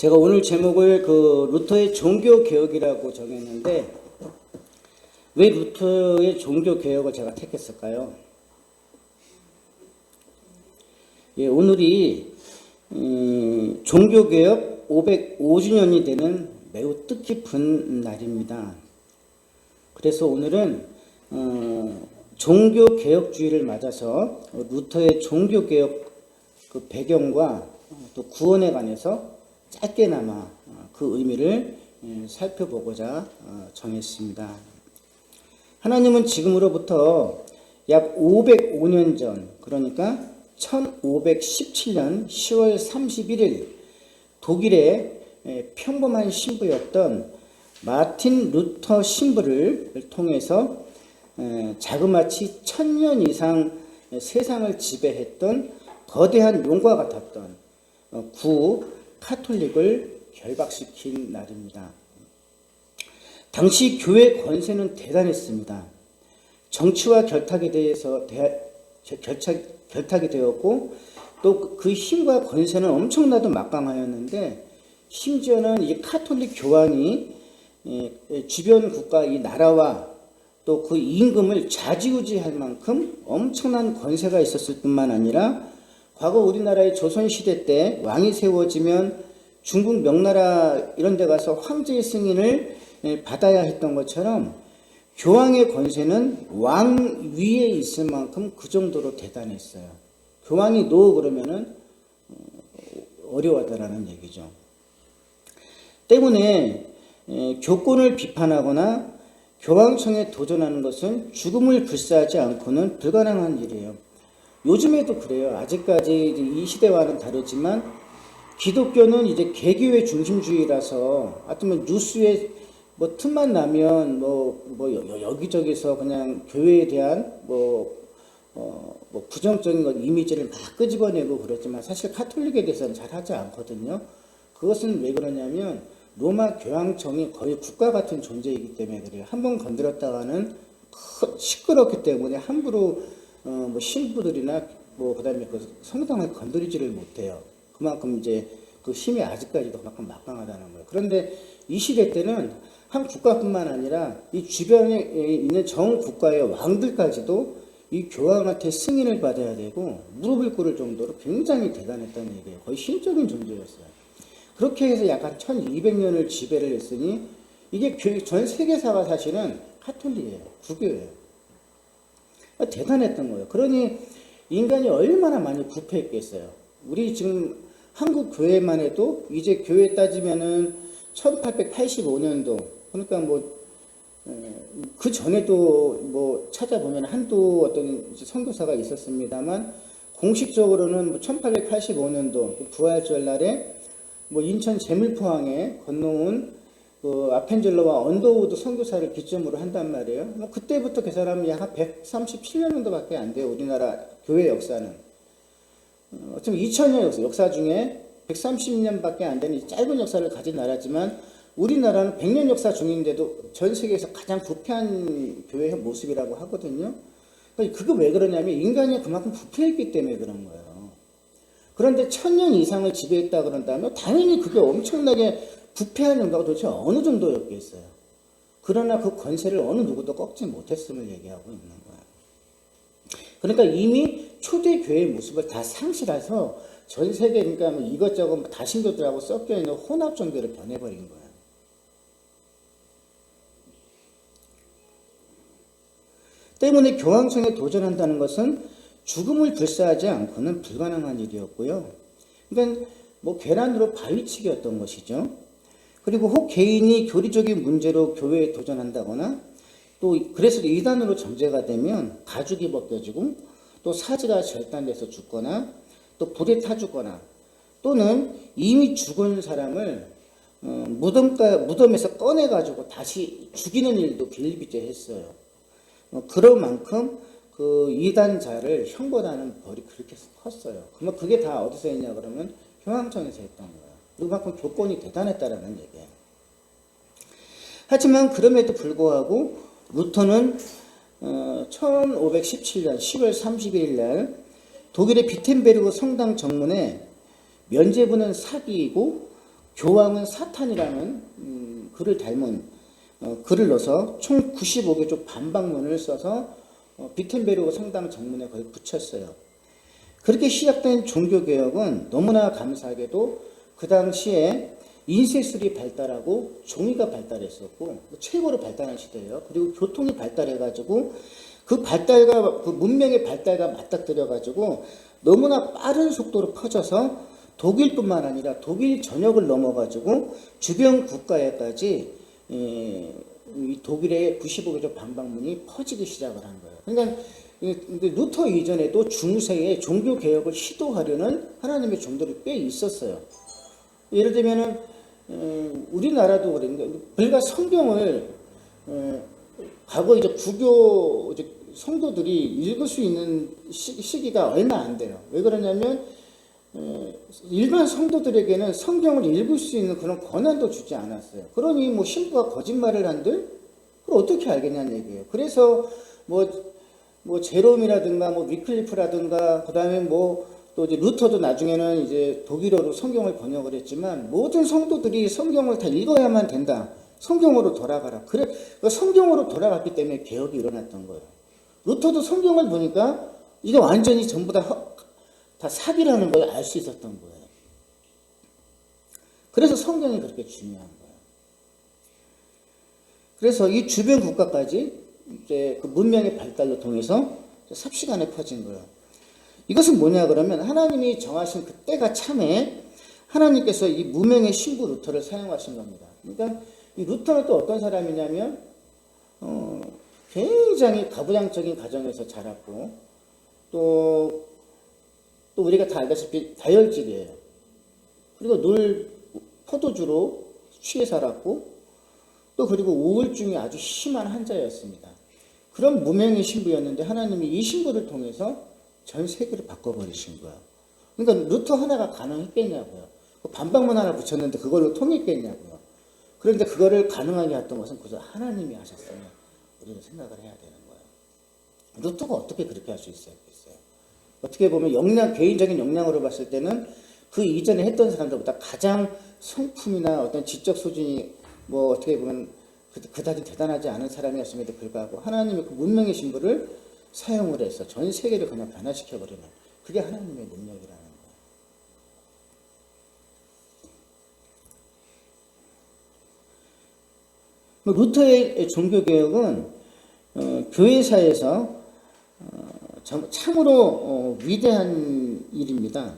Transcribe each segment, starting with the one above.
제가 오늘 제목을 루터의 종교개혁이라고 정했는데, 왜 루터의 종교개혁을 제가 택했을까요? 예, 오늘이 종교개혁 505주년이 되는 매우 뜻깊은 날입니다. 그래서 오늘은 종교개혁주의를 맞아서 루터의 종교개혁 그 배경과 또 구원에 관해서 짧게나마 그 의미를 살펴보고자 정했습니다. 하나님은 지금으로부터 약 505년 전, 그러니까 1517년 10월 31일 독일의 평범한 신부였던 마틴 루터 신부를 통해서 자그마치 1000년 이상 세상을 지배했던 거대한 용과 같았던 구 카톨릭을 결박시킨 날입니다. 당시 교회 권세는 대단했습니다. 정치와 결탁이 되었고 또 그 힘과 권세는 엄청나도 막강하였는데, 심지어는 이 카톨릭 교황이 주변 국가 이 나라와 또 그 임금을 좌지우지할 만큼 엄청난 권세가 있었을 뿐만 아니라, 과거 우리나라의 조선시대 때 왕이 세워지면 중국 명나라 이런 데 가서 황제의 승인을 받아야 했던 것처럼 교황의 권세는 왕 위에 있을 만큼 그 정도로 대단했어요. 교황이 노 그러면은 어려워하다라는 얘기죠. 때문에 교권을 비판하거나 교황청에 도전하는 것은 죽음을 불사하지 않고는 불가능한 일이에요. 요즘에도 그래요. 아직까지 이 시대와는 다르지만 기독교는 이제 개교의 중심주의라서, 하여튼 뉴스에 틈만 나면 여기저기서 그냥 교회에 대한 부정적인 이미지를 막 끄집어내고 그러지만, 사실 카톨릭에 대해서는 잘 하지 않거든요. 그것은 왜 그러냐면 로마 교황청이 거의 국가 같은 존재이기 때문에 그래요. 한번 건드렸다가는 시끄럽기 때문에 함부로 신부들이나 그다음에 그 성당을 건드리지를 못해요. 그만큼 이제 그 힘이 아직까지도 그만큼 막강하다는 거예요. 그런데 이 시대 때는 한 국가뿐만 아니라 이 주변에 있는 전 국가의 왕들까지도 이 교황한테 승인을 받아야 되고 무릎을 꿇을 정도로 굉장히 대단했다는 얘기예요. 거의 신적인 존재였어요. 그렇게 해서 약 한 1200년을 지배를 했으니, 이게 전 세계사가 사실은 카톨릭이에요. 구교예요. 대단했던 거예요. 그러니 인간이 얼마나 많이 부패했겠어요. 우리 지금 한국 교회만 해도 이제 교회 따지면은 1885년도, 그러니까 그 전에도 찾아보면 한두 어떤 선교사가 있었습니다만, 공식적으로는 1885년도 부활절 날에 인천 제물포항에 건너온 그 아펜젤로와 언더우드 선교사를 기점으로 한단 말이에요. 그때부터 그 사람이 약 137년 정도밖에 안 돼요. 우리나라 교회 역사는. 어쩌면 2000년 역사 중에 130년밖에 안 되는 짧은 역사를 가진 나라지만, 우리나라는 100년 역사 중인데도 전 세계에서 가장 부패한 교회의 모습이라고 하거든요. 그거 왜 그러냐면 인간이 그만큼 부패했기 때문에 그런 거예요. 그런데 1000년 이상을 지배했다 그런다면 당연히 그게 엄청나게 부패한 정도가 도대체 어느 정도였겠어요. 그러나 그 권세를 어느 누구도 꺾지 못했음을 얘기하고 있는 거예요. 그러니까 이미 초대 교회의 모습을 다 상실해서 전 세계, 그러니까 이것저것 다신교들하고 섞여 있는 혼합 종교를 변해버린 거예요. 때문에 교황청에 도전한다는 것은 죽음을 불사하지 않고는 불가능한 일이었고요. 그러니까 계란으로 바위치기였던 것이죠. 그리고 혹 개인이 교리적인 문제로 교회에 도전한다거나, 또 그래서 이단으로 정죄가 되면 가죽이 벗겨지고 또 사지가 절단돼서 죽거나 또 불에 타 죽거나, 또는 이미 죽은 사람을 무덤에서 꺼내가지고 다시 죽이는 일도 비일비재했어요. 그런 만큼 그 이단자를 형벌하는 벌이 그렇게 컸어요. 그러면 그게 다 어디서 했냐 그러면 교황청에서 했던 거예요. 그만큼 교권이 대단했다라는 얘기예요. 하지만 그럼에도 불구하고 루터는 1517년 10월 31일 날 독일의 비텐베르그 성당 정문에 면죄부는 사기이고 교황은 사탄이라는 글을 닮은 글을 넣어서 총 95개 쪽 반박문을 써서 비텐베르그 성당 정문에 거의 붙였어요. 그렇게 시작된 종교개혁은 너무나 감사하게도 그 당시에 인쇄술이 발달하고 종이가 발달했었고 최고로 발달한 시대예요. 그리고 교통이 발달해가지고 그 발달과 그 문명의 발달과 맞닥뜨려가지고 너무나 빠른 속도로 퍼져서 독일뿐만 아니라 독일 전역을 넘어가지고 주변 국가에까지 이 독일의 95개조 반박문이 퍼지기 시작을 한 거예요. 그러니까 루터 이전에도 중세에 종교 개혁을 시도하려는 하나님의 종들이 꽤 있었어요. 예를 들면은 우리나라도 그런데 우리가 성경을 과거 이제 부교 성도들이 읽을 수 있는 시기가 얼마 안 돼요. 왜 그러냐면 일반 성도들에게는 성경을 읽을 수 있는 그런 권한도 주지 않았어요. 그러니 뭐 신부가 거짓말을 한들 그걸 어떻게 알겠냐는 얘기예요. 그래서 뭐 제롬이라든가 뭐 위클리프라든가 그다음에 뭐 또 이제 루터도 나중에는 이제 독일어로 성경을 번역을 했지만 모든 성도들이 성경을 다 읽어야만 된다. 성경으로 돌아가라. 그래 성경으로 돌아갔기 때문에 개혁이 일어났던 거예요. 루터도 성경을 보니까 이게 완전히 전부 다 사기라는 걸 알 수 있었던 거예요. 그래서 성경이 그렇게 중요한 거예요. 그래서 이 주변 국가까지 이제 그 문명의 발달로 통해서 삽시간에 퍼진 거예요. 이것은 뭐냐 그러면 하나님이 정하신 그 때가 참에 하나님께서 이 무명의 신부 루터를 사용하신 겁니다. 그러니까 이 루터는 또 어떤 사람이냐면 굉장히 가부장적인 가정에서 자랐고 또 우리가 다 알다시피 다혈질이에요. 그리고 늘 포도주로 취해 살았고 또 그리고 우울증이 아주 심한 환자였습니다. 그런 무명의 신부였는데 하나님이 이 신부를 통해서 전 세계를 바꿔버리신 거예요. 그러니까 루터 하나가 가능했겠냐고요. 반박문 하나 붙였는데 그걸로 통했겠냐고요. 그런데 그거를 가능하게 했던 것은 그저 하나님이 하셨어요. 우리는 생각을 해야 되는 거예요. 루터가 어떻게 그렇게 할 수 있었겠어요? 어떻게 보면 개인적인 역량으로 봤을 때는 그 이전에 했던 사람들보다 가장 성품이나 어떤 지적 수준이 뭐 어떻게 보면 그다지 대단하지 않은 사람이었음에도 불구하고 하나님의 그 문명의 신부를 사용을 해서 전 세계를 그냥 변화시켜버리는 그게 하나님의 능력이라는 거예요. 루터의 종교개혁은 교회사에서 참으로 위대한 일입니다.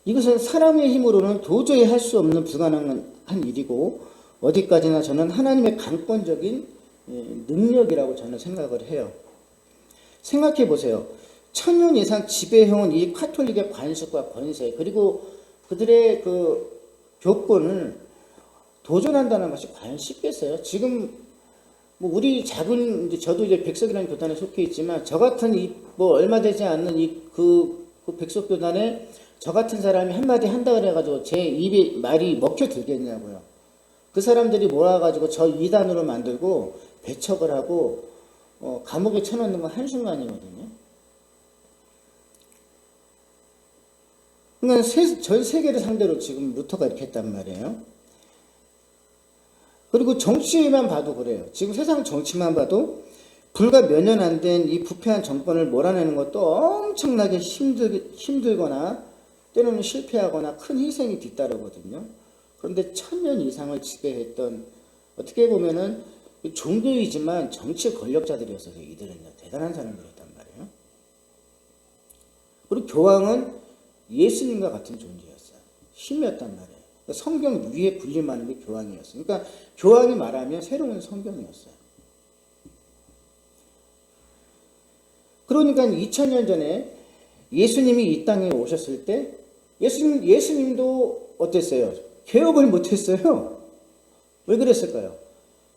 이것은 사람의 힘으로는 도저히 할 수 없는 불가능한 일이고 어디까지나 저는 하나님의 강권적인 능력이라고 저는 생각을 해요. 생각해 보세요. 1000년 이상 지배해온 이 카톨릭의 관습과 권세 그리고 그들의 그 교권을 도전한다는 것이 과연 쉽겠어요? 지금 뭐 우리 작은 저도 이제 백석이라는 교단에 속해 있지만 저 같은 뭐 얼마 되지 않는 그 백석 교단에 저 같은 사람이 한마디 한다 그래가지고 제 입에 말이 먹혀 들겠냐고요. 그 사람들이 모아가지고 저 이단으로 만들고 배척을 하고 감옥에 쳐넣는 건 한순간이거든요. 그러니까 전 세계를 상대로 지금 루터가 이렇게 했단 말이에요. 그리고 정치만 봐도 그래요. 지금 세상 정치만 봐도 불과 몇 년 안 된 이 부패한 정권을 몰아내는 것도 엄청나게 힘들거나 때로는 실패하거나 큰 희생이 뒤따르거든요. 그런데 1000년 이상을 지배했던 어떻게 보면은 종교이지만 정치 권력자들이었어요. 이들은요. 대단한 사람들이었단 말이에요. 그리고 교황은 예수님과 같은 존재였어요. 힘이었단 말이에요. 성경 위에 군림하는 게 교황이었어요. 그러니까 교황이 말하면 새로운 성경이었어요. 그러니까 2000년 전에 예수님이 이 땅에 오셨을 때 예수님도 어땠어요? 개혁을 못했어요. 왜 그랬을까요?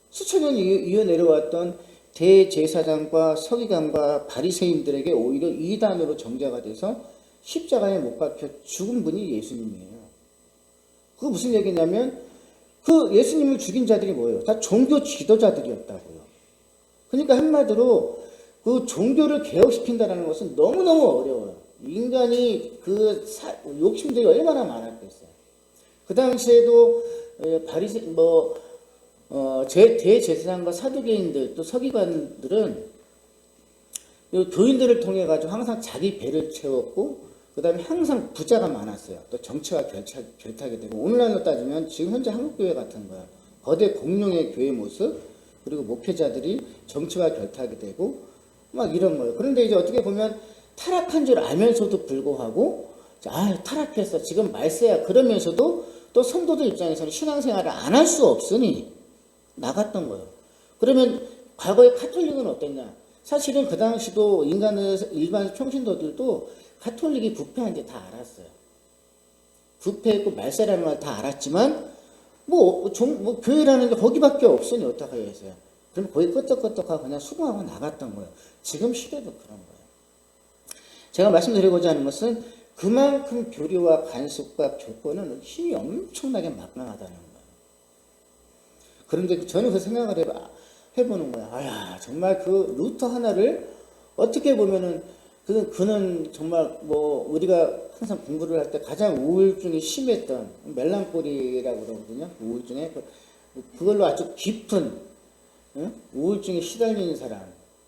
수천 년 이어 내려왔던 대제사장과 서기관과 바리새인들에게 오히려 이단으로 정죄가 돼서 십자가에 못 박혀 죽은 분이 예수님이에요. 그거 무슨 얘기냐면 그 예수님을 죽인 자들이 뭐예요? 다 종교 지도자들이었다고요. 그러니까 한마디로 그 종교를 개혁시킨다는 것은 너무너무 어려워요. 인간이 욕심들이 얼마나 많았겠어요. 그 당시에도 바리새 대제사장과 사두개인들 또 서기관들은 교인들을 통해 가지고 항상 자기 배를 채웠고 그 다음에 항상 부자가 많았어요. 또 정치와 결탁이 되고 오늘날로 따지면 지금 현재 한국교회 같은 거야. 거대 공룡의 교회 모습 그리고 목회자들이 정치와 결탁이 되고 막 이런 거예요. 그런데 이제 어떻게 보면 타락한 줄 알면서도 불구하고 타락했어 지금 말세야 그러면서도 또 성도들 입장에서는 신앙생활을 안 할 수 없으니 나갔던 거예요. 그러면 과거의 카톨릭은 어땠냐? 사실은 그 당시도 일반 평신도들도 가톨릭이 부패한지 다 알았어요. 부패했고 말세라는 걸 다 알았지만 교회라는 게 거기밖에 없으니 어떡하겠어요. 그럼 거기 끄떡끄떡하고 그냥 수긍하고 나갔던 거예요. 지금 시대도 그런 거예요. 제가 말씀드리고자 하는 것은 그만큼 교리와 관습과 교권은 힘이 엄청나게 막강하다는 거예요. 그런데 저는 그 생각을 해보는 거예요. 정말 그 루터 하나를 어떻게 보면은 그는 정말 우리가 항상 공부를 할 때 가장 우울증이 심했던 멜랑콜리라고 그러거든요. 우울증에 그걸로 아주 깊은 우울증에 시달리는 사람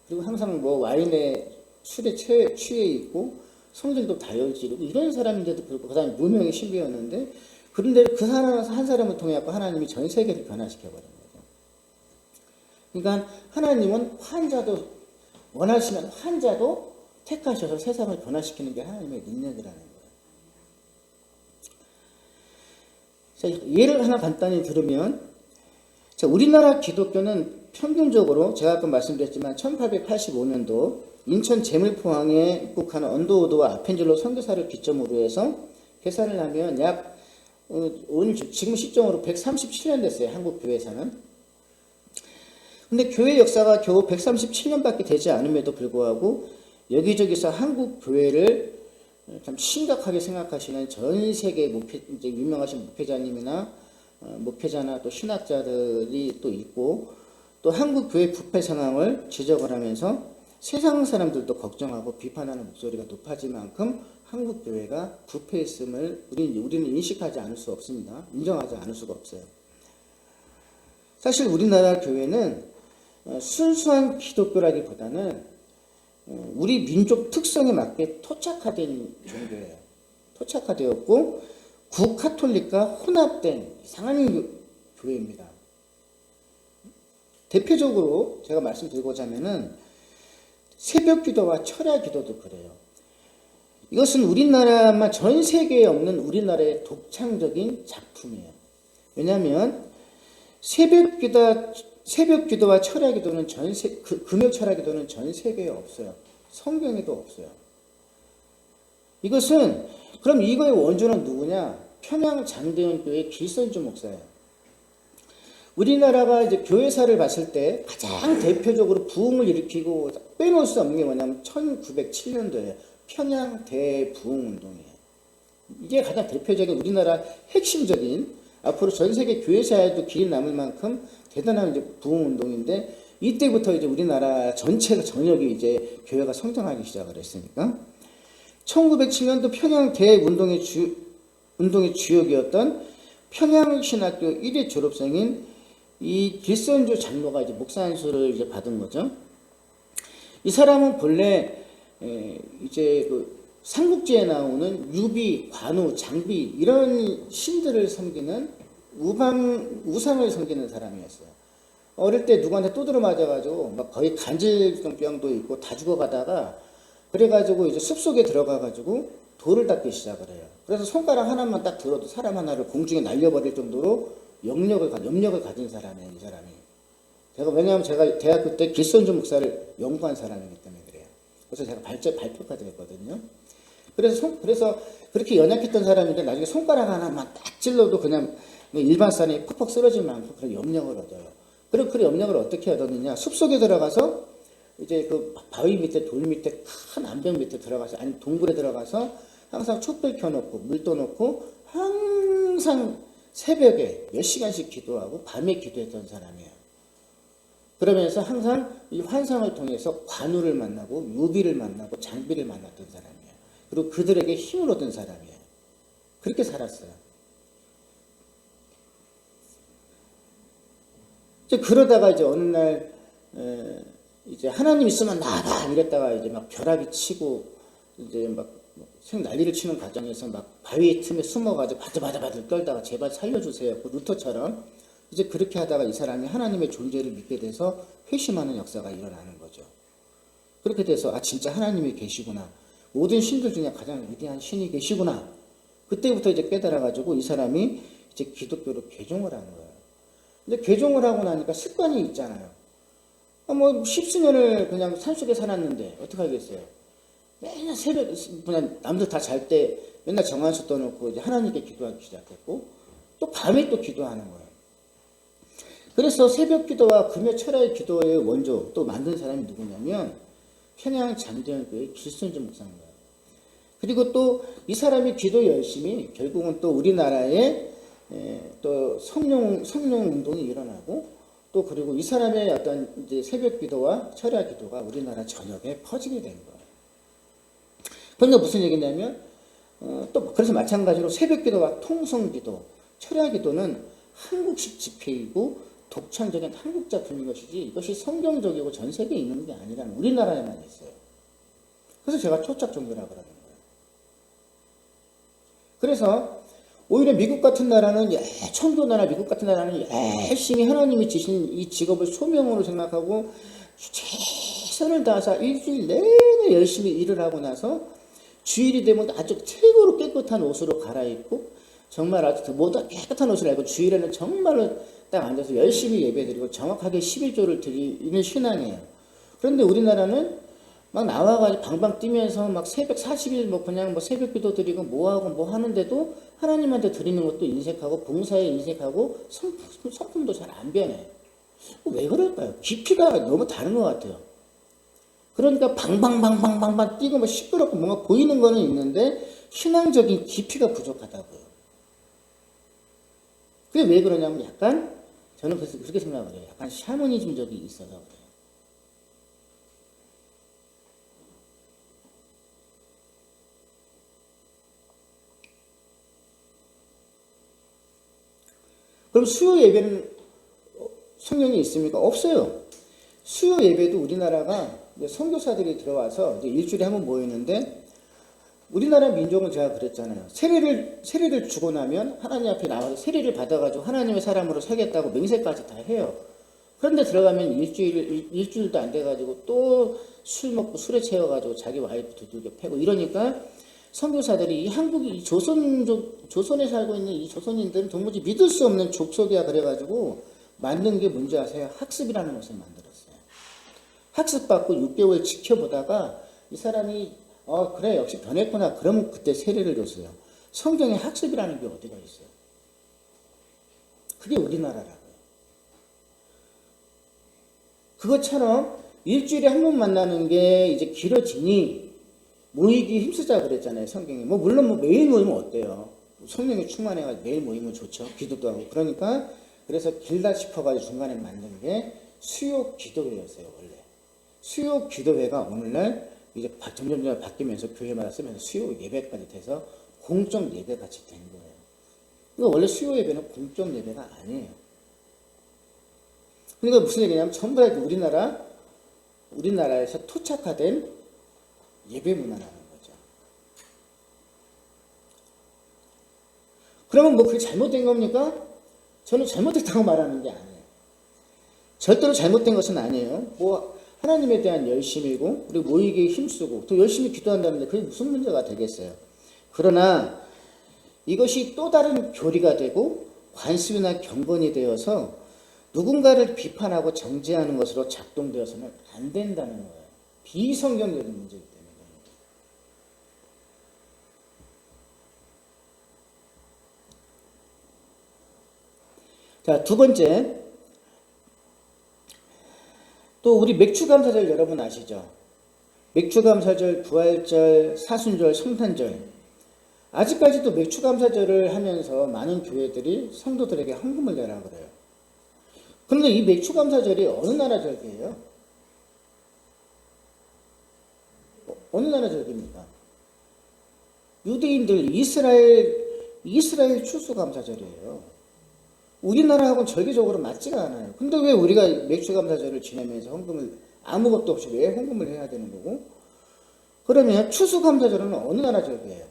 그리고 항상 와인에 술에 취해 있고 성질도 다혈질이고 이런 사람인데도 불구하고 그 사람이 무명의 신비였는데 그런데 그 사람 한 사람을 통해 갖고 하나님이 전 세계를 변화시켜버린 거죠. 그러니까 하나님은 원하시면 환자도 택하셔서 세상을 변화시키는 게 하나님의 능력이라는 거예요. 예를 하나 간단히 들으면 우리나라 기독교는 평균적으로 제가 아까 말씀드렸지만 1885년도 인천 제물포항에 입국하는 언더우드와 아펜젤로 선교사를 기점으로 해서 계산을 하면 약 지금 시점으로 137년 됐어요. 한국 교회사는. 근데 교회 역사가 겨우 137년밖에 되지 않음에도 불구하고 여기저기서 한국 교회를 참 심각하게 생각하시는 전 세계 이제 유명하신 목회자나 또 신학자들이 또 있고 또 한국 교회 부패 상황을 지적을 하면서 세상 사람들도 걱정하고 비판하는 목소리가 높아질 만큼 한국 교회가 부패했음을 우리는 인식하지 않을 수 없습니다. 인정하지 않을 수가 없어요. 사실 우리나라 교회는 순수한 기독교라기보다는 우리 민족 특성에 맞게 토착화된 종교예요. 토착화되었고 구카톨릭과 혼합된 이상한 교회입니다. 대표적으로 제가 말씀드리고자 하면은 새벽기도와 철야기도도 그래요. 이것은 우리나라만 전 세계에 없는 우리나라의 독창적인 작품이에요. 왜냐하면 새벽기도와 철야기도는 금요철야기도는 전 세계에 없어요. 성경에도 없어요. 그럼 이거의 원조는 누구냐? 평양 장대원교회 길선주 목사예요. 우리나라가 이제 교회사를 봤을 때 가장 대표적으로 부흥을 일으키고 빼놓을 수 없는 게 뭐냐면 1907년도에 평양 대부흥운동이에요. 이게 가장 대표적인 우리나라 핵심적인 앞으로 전 세계 교회사에도 길이 남을 만큼 대단한 이제 부흥운동인데 이때부터 이제 우리나라 전체가 전역이 이제 교회가 성장하기 시작을 했으니까 1907년도 평양 대운동의 주역이었던 평양신학교 1회 졸업생인 이 길선주 장로가 이제 목사 안수를 이제 받은 거죠. 이 사람은 본래 이제 삼국지에 나오는 유비, 관우, 장비 이런 신들을 섬기는 우상을 섬기는 사람이었어요. 어릴 때 누구한테 두드려 맞아가지고 막 거의 간질병도 있고 다 죽어가다가 그래가지고 이제 숲속에 들어가가지고 돌을 닦기 시작을 해요. 그래서 손가락 하나만 딱 들어도 사람 하나를 공중에 날려버릴 정도로 염력을 가진 사람이에요, 이 사람이. 왜냐하면 제가 대학교 때 길선주 목사를 연구한 사람이기 때문에 그래요. 그래서 제가 발표까지 했거든요. 그래서 그렇게 연약했던 사람인데 나중에 손가락 하나만 딱 찔러도 그냥 일반 사람이 퍽퍽 쓰러질 만큼 그런 염력을 얻어요. 그리고 그 염력을 어떻게 얻었느냐? 숲속에 들어가서 이제 그 바위 밑에 돌 밑에 큰 암벽 밑에 들어가서 아니 동굴에 들어가서 항상 촛불 켜놓고 물 떠놓고 항상 새벽에 몇 시간씩 기도하고 밤에 기도했던 사람이에요. 그러면서 항상 이 환상을 통해서 관우를 만나고 유비를 만나고 장비를 만났던 사람이에요. 그리고 그들에게 힘을 얻은 사람이에요. 그렇게 살았어요. 이제 그러다가 이제 어느 날 이제 하나님 있으면 나가 이랬다가 이제 막 벼락이 치고 이제 막 난리를 치는 과정에서 막 바위 틈에 숨어가지고 바들바들 떨다가 제발 살려주세요. 그 루터처럼 이제 그렇게 하다가 이 사람이 하나님의 존재를 믿게 돼서 회심하는 역사가 일어나는 거죠. 그렇게 돼서 아 진짜 하나님이 계시구나. 모든 신들 중에 가장 위대한 신이 계시구나. 그때부터 이제 깨달아가지고 이 사람이 이제 기독교로 개종을 한 거예요. 근데 개종을 하고 나니까 습관이 있잖아요. 뭐 십수년을 그냥 산속에 살았는데 어떻게 하겠어요? 맨날 새벽 그냥 남들 다 잘 때 맨날 정한수 떠놓고 이제 하나님께 기도하기 시작했고 또 밤에 또 기도하는 거예요. 그래서 새벽 기도와 금요 철야의 기도의 원조 또 만든 사람이 누구냐면 평양 잠대교회 길순주 목사인 거예요. 그리고 또 이 사람이 기도 열심히 결국은 또 우리나라에 또 성령 운동이 일어나고 또 그리고 이 사람의 어떤 이제 새벽 기도와 철야 기도가 우리나라 전역에 퍼지게 된 거예요. 그러니까 무슨 얘기냐면 또 그래서 마찬가지로 새벽 기도와 통성 기도, 철야 기도는 한국식 집회이고 독창적인 한국 작품인 것이지 이것이 성경적이고 전 세계에 있는 게 아니라는 우리나라에만 있어요. 그래서 제가 초착 종교라고 그러는 거예요. 그래서 오히려 미국 같은 나라는 청교나라 미국 같은 나라는 열심히 하나님이 주신 이 직업을 소명으로 생각하고 최선을 다해서 일주일 내내 열심히 일을 하고 나서 주일이 되면 아주 최고로 깨끗한 옷으로 갈아입고 정말 아주 모두 깨끗한 옷을 입고 주일에는 정말로 딱 앉아서 열심히 예배드리고 정확하게 11조를 드리는 신앙이에요. 그런데 우리나라는 막 나와가지고 방방 뛰면서 막 새벽 40일 뭐 그냥 뭐 새벽 기도 드리고 뭐하고 뭐 하는데도 하나님한테 드리는 것도 인색하고 봉사에 인색하고 성품도 잘 안 변해. 왜 그럴까요? 깊이가 너무 다른 것 같아요. 그러니까 방방방방방방 뛰고 뭐 시끄럽고 뭔가 보이는 거는 있는데 신앙적인 깊이가 부족하다고요. 그게 왜 그러냐면 약간 저는 그래서 그렇게 생각을 해요. 약간 샤머니즘적이 있어서 그래요. 그럼 수요 예배는 성령이 있습니까? 없어요. 수요 예배도 우리나라가 선교사들이 들어와서 이제 일주일에 한 번 모이는데 우리나라 민족은 제가 그랬잖아요. 세례를 주고 나면 하나님 앞에 나와서 세례를 받아가지고 하나님의 사람으로 살겠다고 맹세까지 다 해요. 그런데 들어가면 일주일도 안 돼가지고 또 술 먹고 술에 채워가지고 자기 와이프 두들겨 패고 이러니까 선교사들이 이 한국이 이 조선에 살고 있는 이 조선인들은 도무지 믿을 수 없는 족속이야 그래가지고 만든 게 뭔지 아세요? 학습이라는 것을 만들었어요. 학습받고 6개월 지켜보다가 이 사람이 그래 역시 변했구나. 그러면 그때 세례를 줬어요. 성경에 학습이라는 게 어디가 있어요? 그게 우리나라라고요. 그것처럼 일주일에 한 번 만나는 게 이제 길어지니 모이기 힘쓰자 그랬잖아요. 성경에. 물론 매일 모이면 어때요? 성령이 충만해가지고 매일 모이면 좋죠. 기도도 하고. 그러니까 그래서 길다 싶어가지고 중간에 만든 게 수요 기도회였어요. 원래. 수요 기도회가 오늘날 이제 점점 바뀌면서 교회마다 쓰면서 수요 예배까지 돼서 공적 예배 같이 된 거예요. 이거 원래 수요 예배는 공적 예배가 아니에요. 그러니까 무슨 얘기냐면 전부 다 우리나라에서 토착화된 예배 문화라는 거죠. 그러면 그게 잘못된 겁니까? 저는 잘못됐다고 말하는 게 아니에요. 절대로 잘못된 것은 아니에요. 하나님에 대한 열심이고 그리고 모이기에 힘쓰고 또 열심히 기도한다는데 그게 무슨 문제가 되겠어요. 그러나 이것이 또 다른 교리가 되고 관습이나 경건이 되어서 누군가를 비판하고 정죄하는 것으로 작동되어서는 안 된다는 거예요. 비성경적인 문제이기 때문에. 자, 두 번째. 또 우리 맥추감사절 여러분 아시죠? 맥추감사절, 부활절, 사순절, 성탄절. 아직까지도 맥추감사절을 하면서 많은 교회들이 성도들에게 헌금을 내라 그래요. 그런데 이 맥추감사절이 어느 나라 절기예요? 어느 나라 절기입니까? 유대인들 이스라엘 추수감사절이에요. 우리나라하고는 절기적으로 맞지가 않아요. 근데 왜 우리가 맥주감사절을 지내면서 헌금을 아무것도 없이 왜 헌금을 해야 되는 거고? 그러면 추수감사절은 어느 나라 절기예요?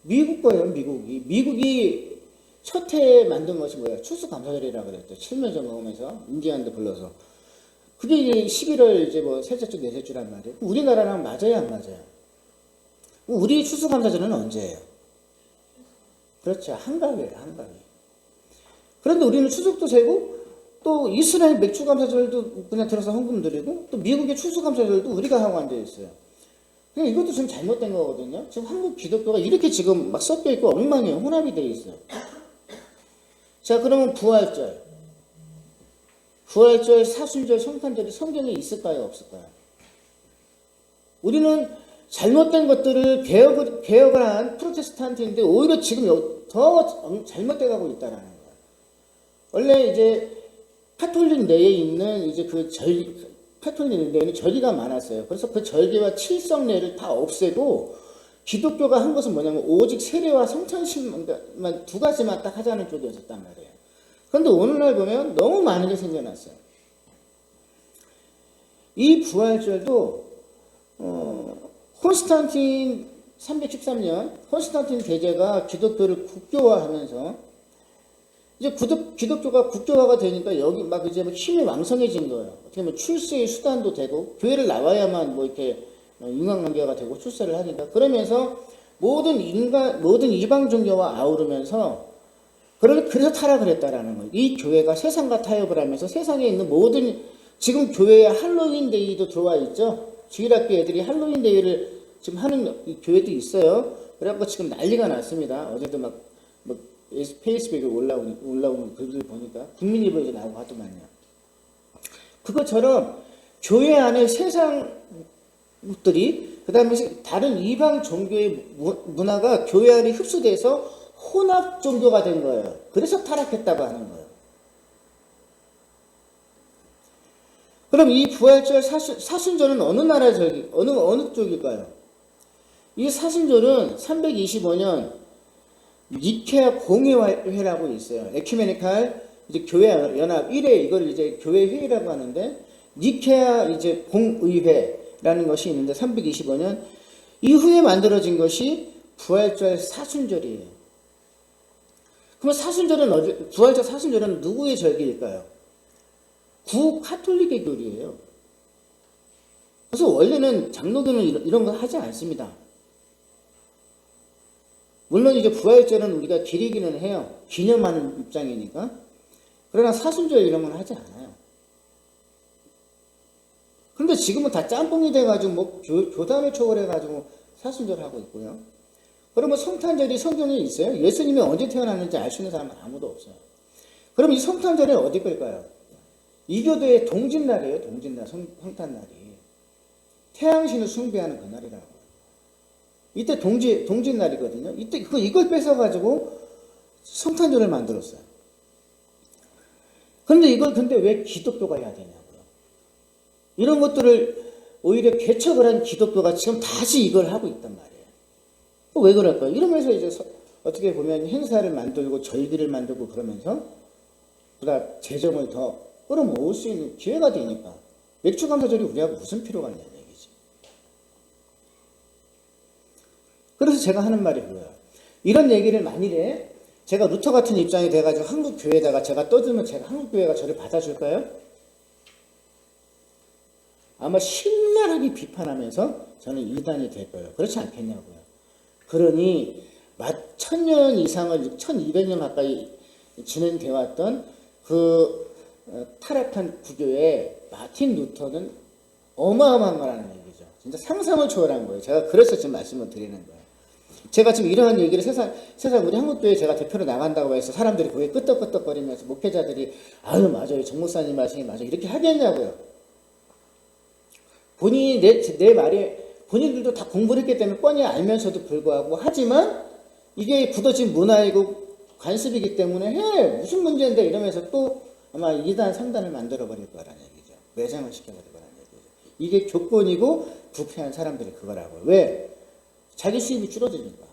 미국 거예요, 미국이. 미국이 첫 해에 만든 것이 뭐예요? 추수감사절이라고 그랬죠. 칠면조 먹으면서 인디안도 불러서. 그게 이제 11월 이제 뭐 셋째 주, 넷째 주란 말이에요. 우리나라랑 맞아요, 안 맞아요? 우리 추수감사절은 언제예요? 그렇죠. 한가위예요, 한가위. 그런데 우리는 추석도 세고 또 이스라엘 맥주감사절도 그냥 들어서 헌금 드리고 또 미국의 추수감사절도 우리가 하고 앉아 있어요. 그냥 이것도 지금 잘못된 거거든요. 지금 한국 기독교가 이렇게 지금 막 섞여 있고 엉망이에요. 혼합이 되어 있어요. 자, 그러면 부활절, 사순절, 성탄절이 성경에 있을까요, 없을까요? 우리는 잘못된 것들을 개혁을 한 프로테스탄트인데 오히려 지금 더 잘못돼 가고 있다라는 거예요. 원래 이제 카톨릭 내에 있는 이제 카톨릭 내에는 절기가 많았어요. 그래서 그 절기와 칠성례를 다 없애고 기독교가 한 것은 뭐냐면 오직 세례와 성찬식만 두 가지만 딱 하자는 쪽이었단 말이에요. 그런데 오늘날 보면 너무 많은 게 생겨났어요. 이 부활절도 콘스탄틴 313년 콘스탄틴 대제가 기독교를 국교화하면서 이제 기독교가 국교화가 되니까 여기 막 이제 힘이 왕성해진 거예요. 어떻게 보면 출세의 수단도 되고 교회를 나와야만 뭐 이렇게 인간관계가 되고 출세를 하니까 그러면서 모든 이방 종교와 아우르면서 그래서 타락을 했다라는 거예요. 이 교회가 세상과 타협을 하면서 세상에 있는 모든 지금 교회에 할로윈 데이도 들어와 있죠. 주일학교 애들이 할로윈 데이를 지금 하는 교회도 있어요. 그래갖고 지금 난리가 났습니다. 어제도 막 페이스북에 올라오는 글들 보니까 국민일보에도 나오고 하더만요. 그것처럼 교회 안에 세상들이 그 다음에 다른 이방 종교의 문화가 교회 안에 흡수돼서 혼합 종교가 된 거예요. 그래서 타락했다고 하는 거예요. 그럼 이 부활절 사순절은 어느 나라 절기, 어느 쪽일까요? 이 사순절은 325년 니케아 공회라고 있어요. 에큐메니칼 이제 교회 연합 1회 이걸 이제 교회 회의라고 하는데 니케아 이제 공의회라는 것이 있는데 325년 이후에 만들어진 것이 부활절 사순절이에요. 그러면 부활절 사순절은 누구의 절기일까요? 구카톨릭의 교리예요. 그래서 원래는 장로교는 이런 거 하지 않습니다. 물론 이제 부활절은 우리가 기리기는 해요. 기념하는 입장이니까. 그러나 사순절 이런 건 하지 않아요. 그런데 지금은 다 짬뽕이 돼가지고 뭐 교단을 초월해가지고 사순절 하고 있고요. 그러면 성탄절이 성경에 있어요? 예수님이 언제 태어났는지 알 수 있는 사람은 아무도 없어요. 그럼 이 성탄절이 어디 걸까요? 이교도의 동짓날이에요. 동짓날, 성탄날이. 태양신을 숭배하는 그날이라고. 이때 동짓날이거든요. 이때 이걸 뺏어가지고 성탄절을 만들었어요. 근데 왜 기독교가 해야 되냐고요. 이런 것들을 오히려 개척을 한 기독교가 지금 다시 이걸 하고 있단 말이에요. 왜 그럴까요? 이러면서 이제 어떻게 보면 행사를 만들고 절기를 만들고 그러면서 보다 재정을 더 끌어모을 수 있는 기회가 되니까 맥주감사절이 우리하고 무슨 필요가 있냐는 얘기지. 그래서 제가 하는 말이 그거예요. 이런 얘기를 만일에 제가 루터 같은 입장이 돼가지고 한국 교회에다가 제가 떠들면 제가 한국 교회가 저를 받아줄까요? 아마 신랄하게 비판하면서 저는 이단이 될 거예요. 그렇지 않겠냐고요. 그러니 1000년 이상을 1200년 가까이 진행되어 왔던 그 타락한 구교의 마틴 루터는 어마어마한 거라는 얘기죠. 진짜 상상을 초월한 거예요. 제가 그래서 지금 말씀을 드리는 거예요. 제가 지금 이러한 얘기를 세상 우리 한국교회 제가 대표로 나간다고 해서 사람들이 거기에 끄떡끄떡거리면서 목회자들이 아유 맞아요 정 목사님 말씀이 맞아요 이렇게 하겠냐고요. 본인이 내 말에 본인들도 다 공부를 했기 때문에 뻔히 알면서도 불구하고 하지만 이게 굳어진 문화이고 관습이기 때문에 해 무슨 문제인데 이러면서 또 아마 2단 3단을 만들어버릴 거라는 얘기죠. 매장을 시켜버릴 거라는 얘기죠. 이게 교권이고 부패한 사람들이 그거라고요. 왜? 자기 수입이 줄어드니까.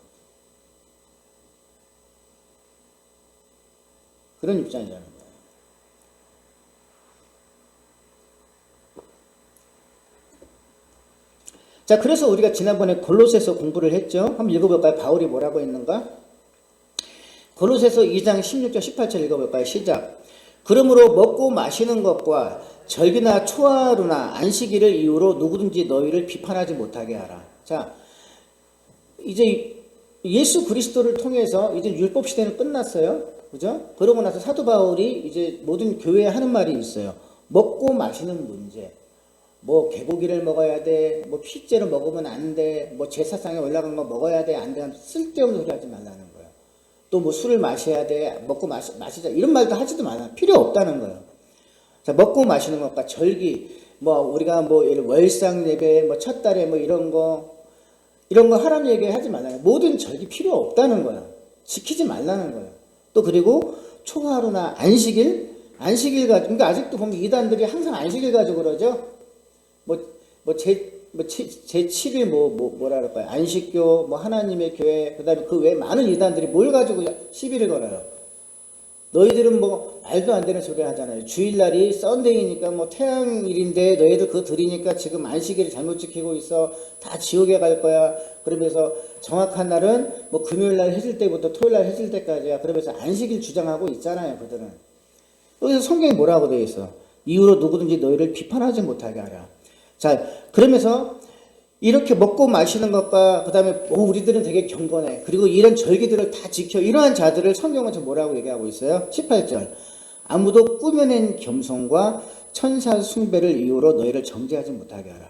그런 입장이라는 거예요. 자, 그래서 우리가 지난번에 골로새서 공부를 했죠. 한번 읽어볼까요? 바울이 뭐라고 했는가? 골로새서 2장 16절 18절 읽어볼까요? 시작. 그러므로 먹고 마시는 것과 절기나 초하루나 안식일을 이유로 누구든지 너희를 비판하지 못하게 하라. 자, 이제 예수 그리스도를 통해서 이제 율법 시대는 끝났어요. 그죠? 그러고 나서 사도 바울이 이제 모든 교회에 하는 말이 있어요. 먹고 마시는 문제. 뭐 개고기를 먹어야 돼, 뭐 피째로 먹으면 안 돼, 뭐 제사상에 올라간 거 먹어야 돼, 안 돼, 쓸데없는 소리 하지 말라는 거예요. 또 뭐 술을 마셔야 돼, 먹고 마시자 이런 말도 하지도 말라. 필요 없다는 거예요. 자, 먹고 마시는 것과 절기, 뭐 우리가 뭐 월상 예배, 뭐 첫 달에 뭐 이런 거 하라는 얘기 하지 말라요. 모든 절기 필요 없다는 거예요. 지키지 말라는 거예요. 또 그리고 초하루나 안식일 가지고, 그러니까 아직도 보면 이단들이 항상 안식일 가지고 그러죠. 제7일 뭐라 그럴까요? 안식교, 뭐 하나님의 교회, 그 다음에 그 외에 많은 이단들이 뭘 가지고 시비를 걸어요. 너희들은 뭐 말도 안 되는 소리 하잖아요. 주일날이 썬데이니까 뭐 태양일인데 너희들 그거 들이니까 지금 안식일을 잘못 지키고 있어. 다 지옥에 갈 거야. 그러면서 정확한 날은 뭐 금요일날 해질 때부터 토요일날 해질 때까지야. 그러면서 안식일 주장하고 있잖아요. 그들은. 여기서 성경이 뭐라고 되어 있어? 이후로 누구든지 너희를 비판하지 못하게 하라. 자, 그러면서 이렇게 먹고 마시는 것과 그 다음에 우리들은 되게 경건해. 그리고 이런 절기들을 다 지켜. 이러한 자들을 성경은 뭐라고 얘기하고 있어요? 18절. 아무도 꾸며낸 겸손과 천사 숭배를 이유로 너희를 정죄하지 못하게 하라.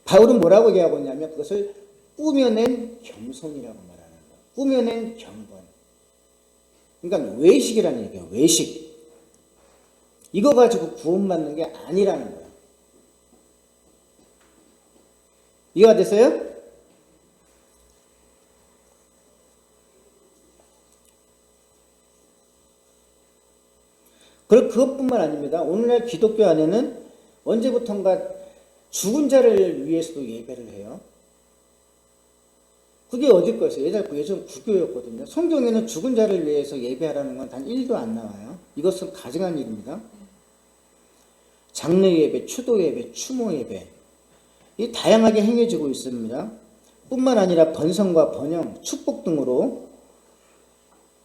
바울은 뭐라고 얘기하고 있냐면 그것을 꾸며낸 겸손이라고 말하는 거예요. 꾸며낸 경건. 그러니까 외식이라는 얘기예요. 외식. 이거 가지고 구원받는 게 아니라는 거예요. 이해가 됐어요? 그것뿐만 아닙니다. 오늘날 기독교 안에는 언제부턴가 죽은 자를 위해서도 예배를 해요. 그게 어디 거였어요? 예전 구교였거든요. 성경에는 죽은 자를 위해서 예배하라는 건 단 1도 안 나와요. 이것은 가증한 일입니다. 장례 예배, 추도 예배, 추모 예배. 이 다양하게 행해지고 있습니다. 뿐만 아니라 번성과 번영, 축복 등으로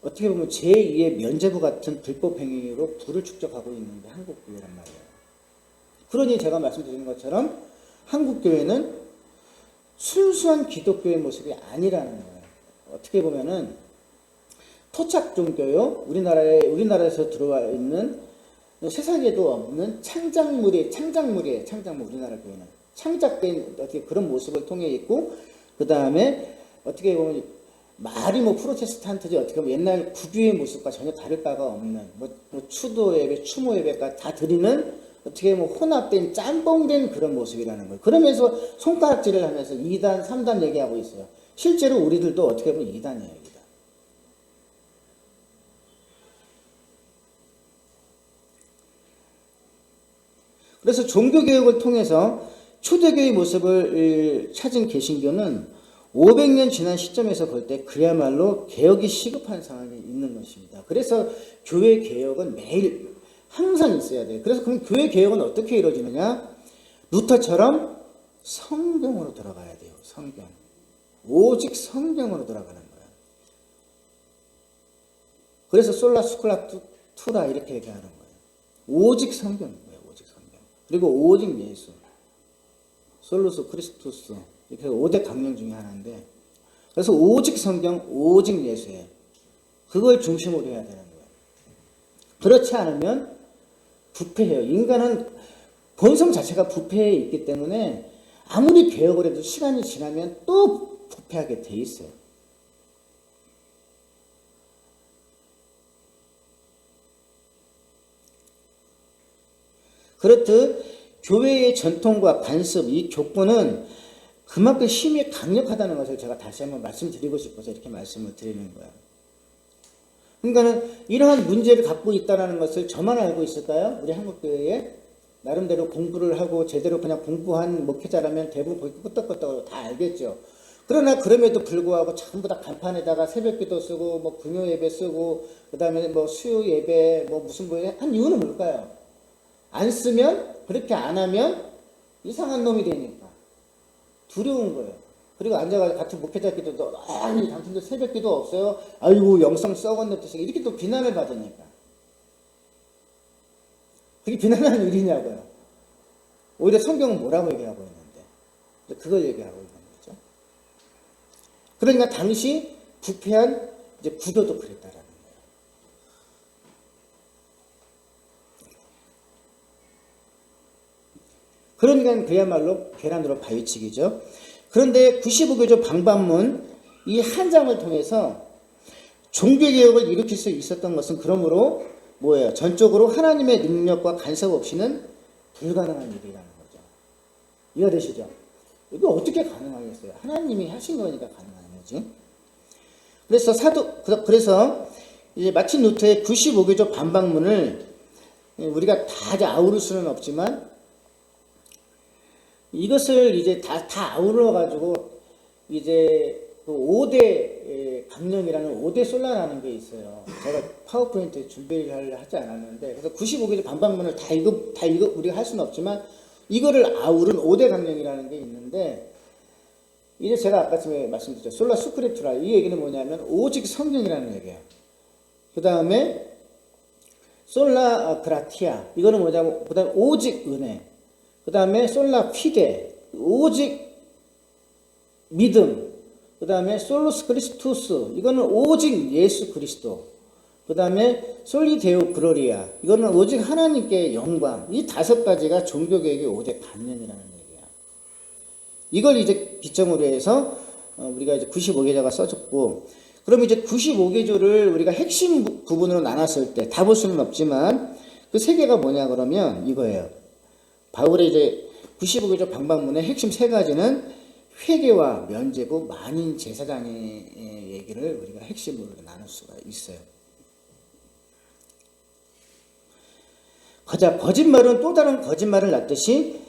어떻게 보면 제2의 면죄부 같은 불법 행위로 부를 축적하고 있는 게 한국교회란 말이에요. 그러니 제가 말씀드린 것처럼 한국교회는 순수한 기독교의 모습이 아니라는 거예요. 어떻게 보면은 토착종교요, 우리나라에서 들어와 있는 세상에도 없는 창작물이에요. 우리나라 교회는. 창작된 어떻게 그런 모습을 통해 있고, 그 다음에 어떻게 보면 말이 뭐 프로테스탄트지 어떻게 보면 옛날 구교의 모습과 전혀 다를 바가 없는 뭐 추도 예배, 추모 예배가 다 드리는 어떻게 보면 혼합된 짬뽕된 그런 모습이라는 거예요. 그러면서 손가락질을 하면서 2단, 3단 얘기하고 있어요. 실제로 우리들도 어떻게 보면 2단이에요. 그래서 종교개혁을 통해서 초대교회의 모습을 찾은 개신교는 500년 지난 시점에서 볼 때 그야말로 개혁이 시급한 상황이 있는 것입니다. 그래서 교회 개혁은 매일 항상 있어야 돼요. 그래서 그럼 교회 개혁은 어떻게 이루어지느냐? 루터처럼 성경으로 들어가야 돼요. 성경. 오직 성경으로 들어가는 거예요. 그래서 솔라 스쿨라 투라 이렇게 얘기하는 거예요. 오직 성경인 거예요. 오직 성경. 그리고 오직 예수. 솔루스 크리스투스 이렇게 5대 강령 중에 하나인데, 그래서 오직 성경, 오직 예수예요. 그걸 중심으로 해야 되는 거예요. 그렇지 않으면 부패해요. 인간은 본성 자체가 부패해 있기 때문에 아무리 개혁을 해도 시간이 지나면 또 부패하게 돼 있어요. 그렇듯 교회의 전통과 관습, 이 교권은 그만큼 힘이 강력하다는 것을 제가 다시 한번 말씀드리고 싶어서 이렇게 말씀을 드리는 거예요. 그러니까는 이러한 문제를 갖고 있다는 것을 저만 알고 있을까요? 우리 한국교회에 나름대로 공부를 하고 제대로 그냥 공부한 목회자라면 대부분 거기 끄떡끄떡 다 알겠죠. 그러나 그럼에도 불구하고 전부 다 간판에다가 새벽기도 쓰고 뭐 금요 예배 쓰고 그다음에 뭐 수요 예배 뭐 무슨 뭐에 한 이유는 뭘까요? 안 쓰면 그렇게 안 하면 이상한 놈이 되니까 두려운 거예요. 그리고 앉아가지고 같은 목회자 기도도 아니 당신들 새벽기도 없어요. 아이고 영성 썩었네 이렇게 또 비난을 받으니까 그게 비난하는 일이냐고요. 오히려 성경은 뭐라고 얘기하고 있는데 그걸 얘기하고 있는 거죠. 그러니까 당시 부패한 이제 구조도 그랬다라는 거예요. 그러니까 그야말로 계란으로 바위치기죠. 그런데 95교조 방반문 이 한 장을 통해서 종교개혁을 일으킬 수 있었던 것은 그러므로 뭐예요? 전적으로 하나님의 능력과 간섭 없이는 불가능한 일이라는 거죠. 이해되시죠? 이거 어떻게 가능하겠어요? 하나님이 하신 거니까 가능한 거지. 그래서 이제 마틴 루터의 95교조 반박문을 우리가 다 아우를 수는 없지만 이것을 이제 다 아우러 가지고 이제 그 5대 강령이라는 5대 솔라라는 게 있어요. 제가 파워포인트 준비를 하지 않았는데 그래서 95교조 반박문을 다 읽어 우리가 할 수는 없지만 이거를 아우른 5대 강령이라는 게 있는데 이제 제가 아까쯤에 말씀드렸죠. 솔라 스크립투라 이 얘기는 뭐냐면 오직 성경이라는 얘기예요. 그 다음에 솔라 그라티아 이거는 뭐냐면 그 다음에 오직 은혜 그 다음에 솔라 피데 오직 믿음 그 다음에 솔로스 크리스투스 이거는 오직 예수 그리스도 그 다음에 솔리데오 그로리아 이거는 오직 하나님께 영광 이 5가지가 종교개혁의 5대 관념이라는 얘기야. 이걸 이제 기점으로 해서 우리가 이제 95개조가 써졌고 그럼 이제 95개조를 우리가 핵심 부분으로 나눴을 때 다 볼 수는 없지만 그 3개가 뭐냐 그러면 이거예요. 바울의 이제 95개조 방박문의 핵심 3가지는 회개와 면죄부 만인 제사장의 얘기를 우리가 핵심으로 나눌 수가 있어요. 거짓말은 또 다른 거짓말을 낳듯이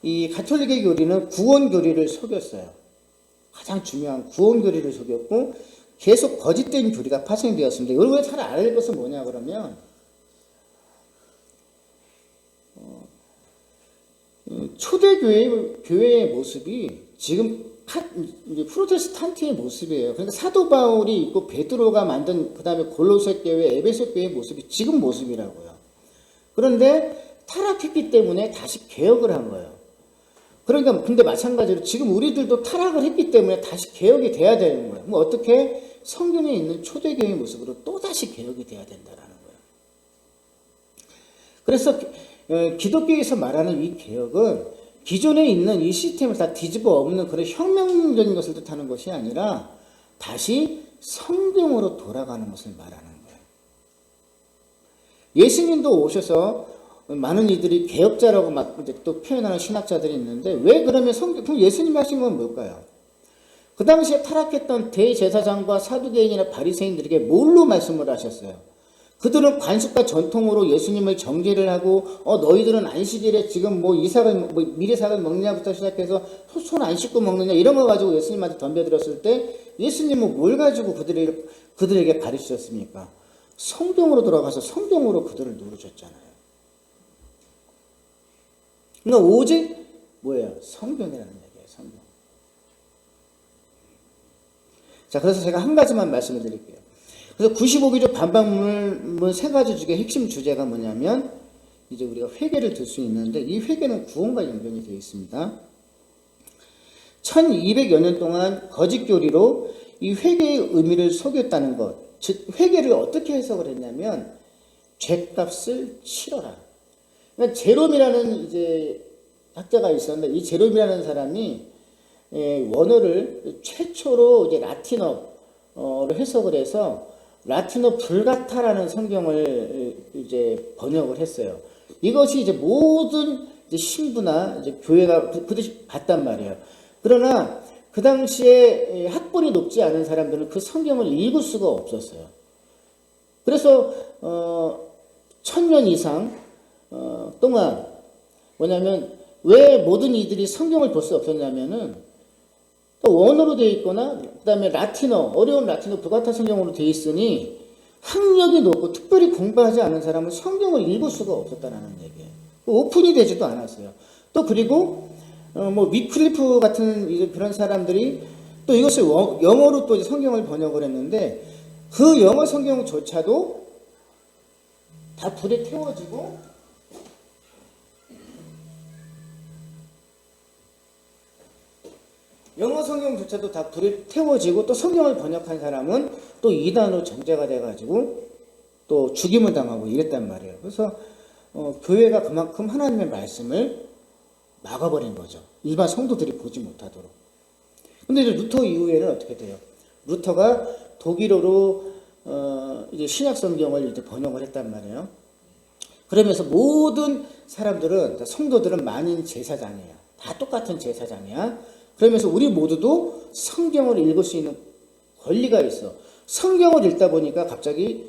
이 가톨릭의 교리는 구원 교리를 속였어요. 가장 중요한 구원 교리를 속였고 계속 거짓된 교리가 파생되었습니다. 여러분이 잘 알을 것은 뭐냐 그러면 초대교회의 모습이 지금 프로테스탄트의 모습이에요. 그러니까 사도 바울이 있고 베드로가 만든 그 다음에 골로새 교회, 에베소 교회의 모습이 지금 모습이라고요. 그런데 타락했기 때문에 다시 개혁을 한 거예요. 그러니까 근데 마찬가지로 지금 우리들도 타락을 했기 때문에 다시 개혁이 돼야 되는 거예요. 뭐 어떻게 성경에 있는 초대교회의 모습으로 또 다시 개혁이 돼야 된다라는 거예요. 그래서 기독교에서 말하는 이 개혁은 기존에 있는 이 시스템을 다 뒤집어 엎는 그런 혁명적인 것을 뜻하는 것이 아니라 다시 성경으로 돌아가는 것을 말하는 거예요. 예수님도 오셔서 많은 이들이 개혁자라고 막 또 표현하는 신학자들이 있는데 왜 그러면 그럼 예수님이 하신 건 뭘까요? 그 당시에 타락했던 대제사장과 사두개인이나 바리새인들에게 뭘로 말씀을 하셨어요? 그들은 관습과 전통으로 예수님을 정죄를 하고 너희들은 안식일에 지금 뭐 이삭을 뭐 미리삭을 먹냐부터 시작해서 손 안 씻고 먹느냐 이런 거 가지고 예수님한테 덤벼들었을 때 예수님은 뭘 가지고 그들에게 가르치셨습니까? 성경으로 돌아가서 성경으로 그들을 누르셨잖아요. 그러니까 오직 뭐예요? 성경이라는 얘기예요. 성경. 자, 그래서 제가 한 가지만 말씀을 드릴게요. 그래서 95교조 반박문 3가지 중에 핵심 주제가 뭐냐면 이제 우리가 회개를 들 수 있는데 이 회개는 구원과 연관이 되어 있습니다. 1200여 년 동안 거짓 교리로 이 회개의 의미를 속였다는 것. 즉 회개를 어떻게 해석을 했냐면 죄값을 치러라. 그러니까 제롬이라는 이제 학자가 있었는데 이 제롬이라는 사람이 원어를 최초로 이제 라틴어로 해석을 해서 라틴어 불가타라는 성경을 이제 번역을 했어요. 이것이 이제 모든 이제 신부나 이제 교회가 그듯이 봤단 말이에요. 그러나 그 당시에 학벌이 높지 않은 사람들은 그 성경을 읽을 수가 없었어요. 그래서 1000년 이상 동안 뭐냐면 왜 모든 이들이 성경을 볼 수 없었냐면은 또 원어로 되어 있거나 그 다음에 라틴어, 어려운 라틴어 불가타 성경으로 되어 있으니 학력이 높고 특별히 공부하지 않은 사람은 성경을 읽을 수가 없었다는 얘기예요. 오픈이 되지도 않았어요. 또 그리고 뭐 위클리프 같은 이제 그런 사람들이 또 이것을 영어로 또 이제 성경을 번역을 했는데 그 영어 성경조차도 다 불에 태워지고 영어 성경조차도 다 불에 태워지고 또 성경을 번역한 사람은 또 이단으로 정죄가 돼가지고 또 죽임을 당하고 이랬단 말이에요. 그래서 교회가 그만큼 하나님의 말씀을 막아버린 거죠. 일반 성도들이 보지 못하도록. 근데 이제 루터 이후에는 어떻게 돼요? 루터가 독일어로 이제 신약 성경을 이제 번역을 했단 말이에요. 그러면서 모든 사람들은 성도들은 만인 제사장이야. 다 똑같은 제사장이야. 그러면서 우리 모두도 성경을 읽을 수 있는 권리가 있어. 성경을 읽다 보니까 갑자기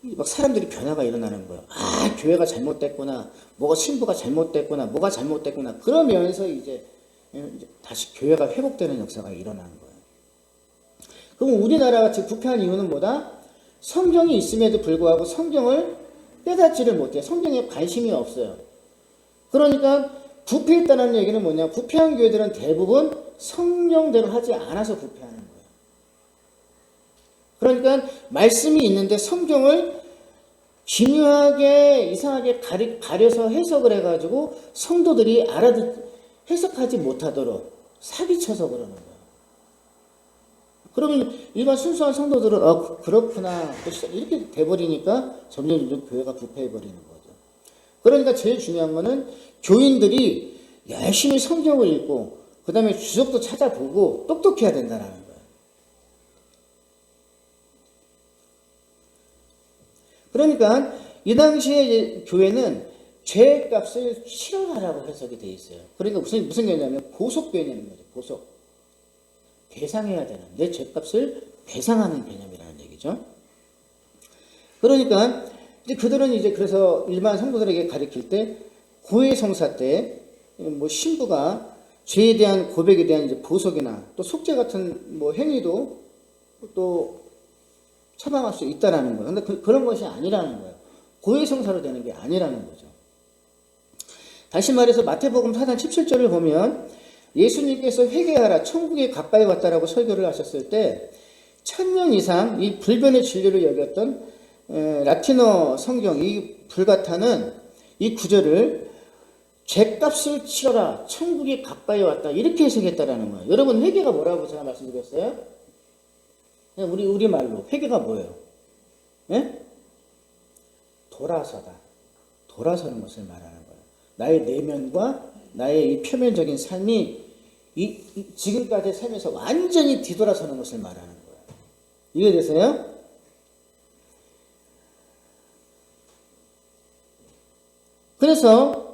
막 사람들이 변화가 일어나는 거예요. 아, 교회가 잘못됐구나. 뭐가 신부가 잘못됐구나. 뭐가 잘못됐구나. 그러면서 이제 다시 교회가 회복되는 역사가 일어나는 거예요. 그럼 우리나라가 지금 부패한 이유는 뭐다? 성경이 있음에도 불구하고 성경을 깨닫지를 못해요. 성경에 관심이 없어요. 그러니까 부패했다는 얘기는 뭐냐? 부패한 교회들은 대부분 성경대로 하지 않아서 부패하는 거예요. 그러니까 말씀이 있는데 성경을 기묘하게 이상하게 가려서 해석을 해가지고 성도들이 해석하지 못하도록 사기쳐서 그러는 거예요. 그러면 일반 순수한 성도들은 그렇구나 이렇게 돼버리니까 점점 교회가 부패해버리는 거죠. 그러니까 제일 중요한 거는 교인들이 열심히 성경을 읽고 그 다음에 주석도 찾아보고 똑똑해야 된다는 거예요. 그러니까 이 당시에 교회는 죄값을 치러가라고 해석이 돼 있어요. 그러니까 무슨 개념이냐면 보석 개념인 거죠. 보석. 배상해야 되는, 내 죄값을 배상하는 개념이라는 얘기죠. 그러니까 이제 그들은 이제 그래서 일반 성도들에게 가르칠 때 고해 성사 때 뭐 신부가 죄에 대한 고백에 대한 이제 보석이나 또 속죄 같은 뭐 행위도 또 처방할 수 있다라는 거예요. 근데 그런 것이 아니라는 거예요. 고해 성사로 되는 게 아니라는 거죠. 다시 말해서 마태복음 4장 17절을 보면 예수님께서 회개하라 천국에 가까이 왔다라고 설교를 하셨을 때 1000년 이상 이 불변의 진리를 여겼던 라틴어 성경 이 불가타는 이 구절을 죄값을 치러라 천국이 가까이 왔다 이렇게 해석했다라는 거예요. 여러분 회개가 뭐라고 제가 말씀드렸어요? 그냥 우리 말로 회개가 뭐예요? 네? 돌아서다. 돌아서는 것을 말하는 거예요. 나의 내면과 나의 이 표면적인 삶이 지금까지의 삶에서 완전히 뒤돌아서는 것을 말하는 거예요. 이해되세요? 그래서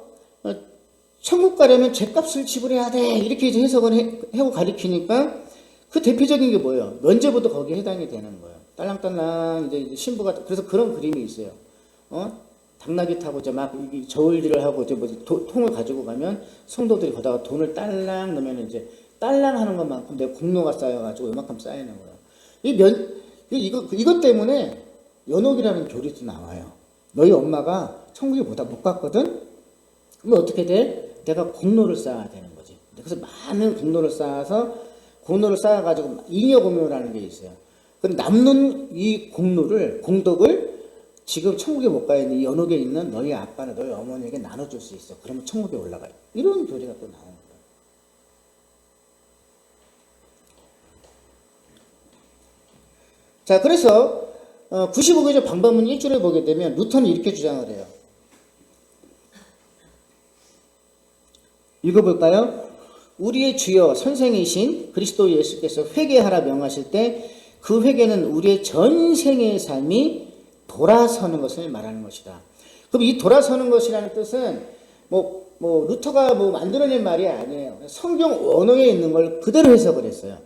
천국 가려면 죄값을 지불해야 돼 이렇게 이제 해석을 하고 가리키니까 그 대표적인 게 뭐예요? 면죄부도 거기에 해당이 되는 거예요. 딸랑딸랑 이제 신부가 그래서 그런 그림이 있어요. 당나귀 타고 이제 막 저울질을 하고 이제 뭐 통을 가지고 가면 성도들이 거다가 돈을 딸랑 넣으면 이제 딸랑 하는 것만큼 내 공로가 쌓여가지고 이만큼 쌓이는 거예요. 이것 때문에 연옥이라는 교리도 나와요. 너희 엄마가 천국에 보다 못 갔거든? 그럼 어떻게 돼? 내가 공로를 쌓아야 되는 거지. 그래서 많은 공로를 쌓아가지고 잉여공묘라는 게 있어요. 그럼 남는 이 공덕을 지금 천국에 못 가 있는 이 연옥에 있는 너희 아빠나 너희 어머니에게 나눠줄 수 있어. 그러면 천국에 올라가요. 이런 교리가 또 나오는 거예요. 자, 그래서 95교조 방법문 1조를 보게 되면 루터는 이렇게 주장을 해요. 읽어볼까요? 우리의 주여 선생이신 그리스도 예수께서 회개하라 명하실 때 그 회개는 우리의 전생의 삶이 돌아서는 것을 말하는 것이다. 그럼 이 돌아서는 것이라는 뜻은 루터가 만들어낸 말이 아니에요. 성경 원어에 있는 걸 그대로 해석을 했어요.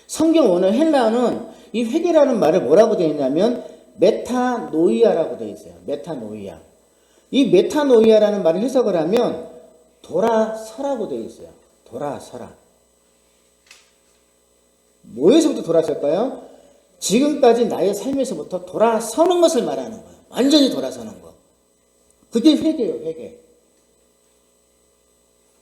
성경 원어 헬라어는 이 회개라는 말을 뭐라고 되어 있냐면 메타노이아라고 되어 있어요. 메타노이아. 이 메타노이아라는 말을 해석을 하면 돌아서라고 되어 있어요. 돌아서라. 뭐에서부터 돌아설까요? 지금까지 나의 삶에서부터 돌아서는 것을 말하는 거예요. 완전히 돌아서는 거. 그게 회개예요, 회개.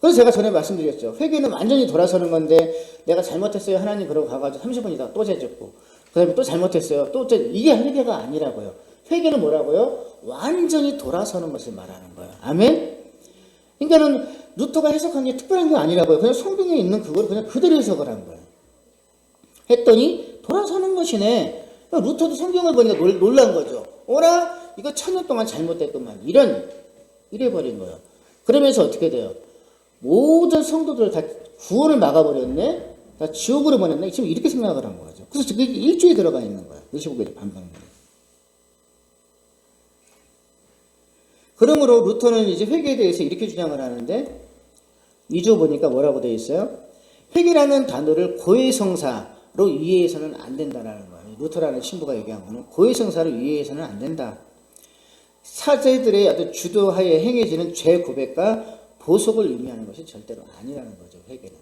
그래서 제가 전에 말씀드렸죠. 회개는 완전히 돌아서는 건데 내가 잘못했어요. 하나님 그러고 가가지고 30분 있다가 또 죄짓고 그 다음에 또 잘못했어요. 또 이게 회개가 아니라고요. 회개는 뭐라고요? 완전히 돌아서는 것을 말하는 거예요. 아멘? 그러니까는 루터가 해석한 게 특별한 게 아니라고요. 그냥 성경에 있는 그걸 그냥 그대로 해석을 한 거예요. 했더니 돌아서는 것이네. 루터도 성경을 보니까 놀란 거죠. 오라 이거 1000년 동안 잘못됐구만. 이래버린 거예요. 그러면서 어떻게 돼요? 모든 성도들 다 구원을 막아버렸네? 다 지옥으로 보냈네? 지금 이렇게 생각을 한 거죠. 그래서 지금 일주에 들어가 있는 거예요. 25개의 반박문. 그러므로 루터는 이제 회개에 대해서 이렇게 주장을 하는데 2조 보니까 뭐라고 되어 있어요? 회개라는 단어를 고해성사로 이해해서는 안 된다라는 거예요. 루터라는 신부가 얘기한 거는 고해성사로 이해해서는 안 된다. 사제들의 어떤 주도하에 행해지는 죄 고백과 보속을 의미하는 것이 절대로 아니라는 거죠. 회개는.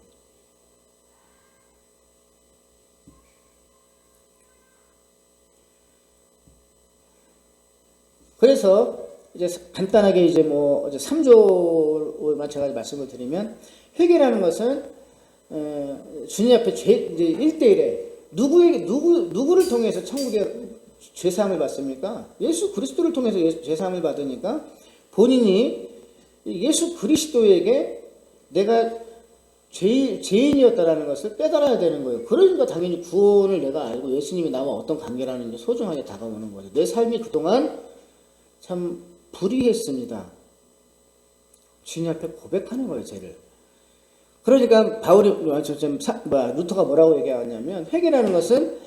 그래서 이제 간단하게 이제 뭐 3조만 제가 말씀을 드리면 회개라는 것은 주님 앞에 이제 1대1에 누구를 통해서 천국에 죄사함을 받습니까? 예수 그리스도를 통해서 죄사함을 받으니까 본인이 예수 그리스도에게 내가 죄인이었다라는 것을 깨달아야 되는 거예요. 그러니까 당연히 구원을 내가 알고 예수님이 나와 어떤 관계라는 게 소중하게 다가오는 거죠. 내 삶이 그동안 참 불의했습니다. 주님 앞에 고백하는 거예요, 죄를. 그러니까 루터가 뭐라고 얘기하냐면 회개라는 것은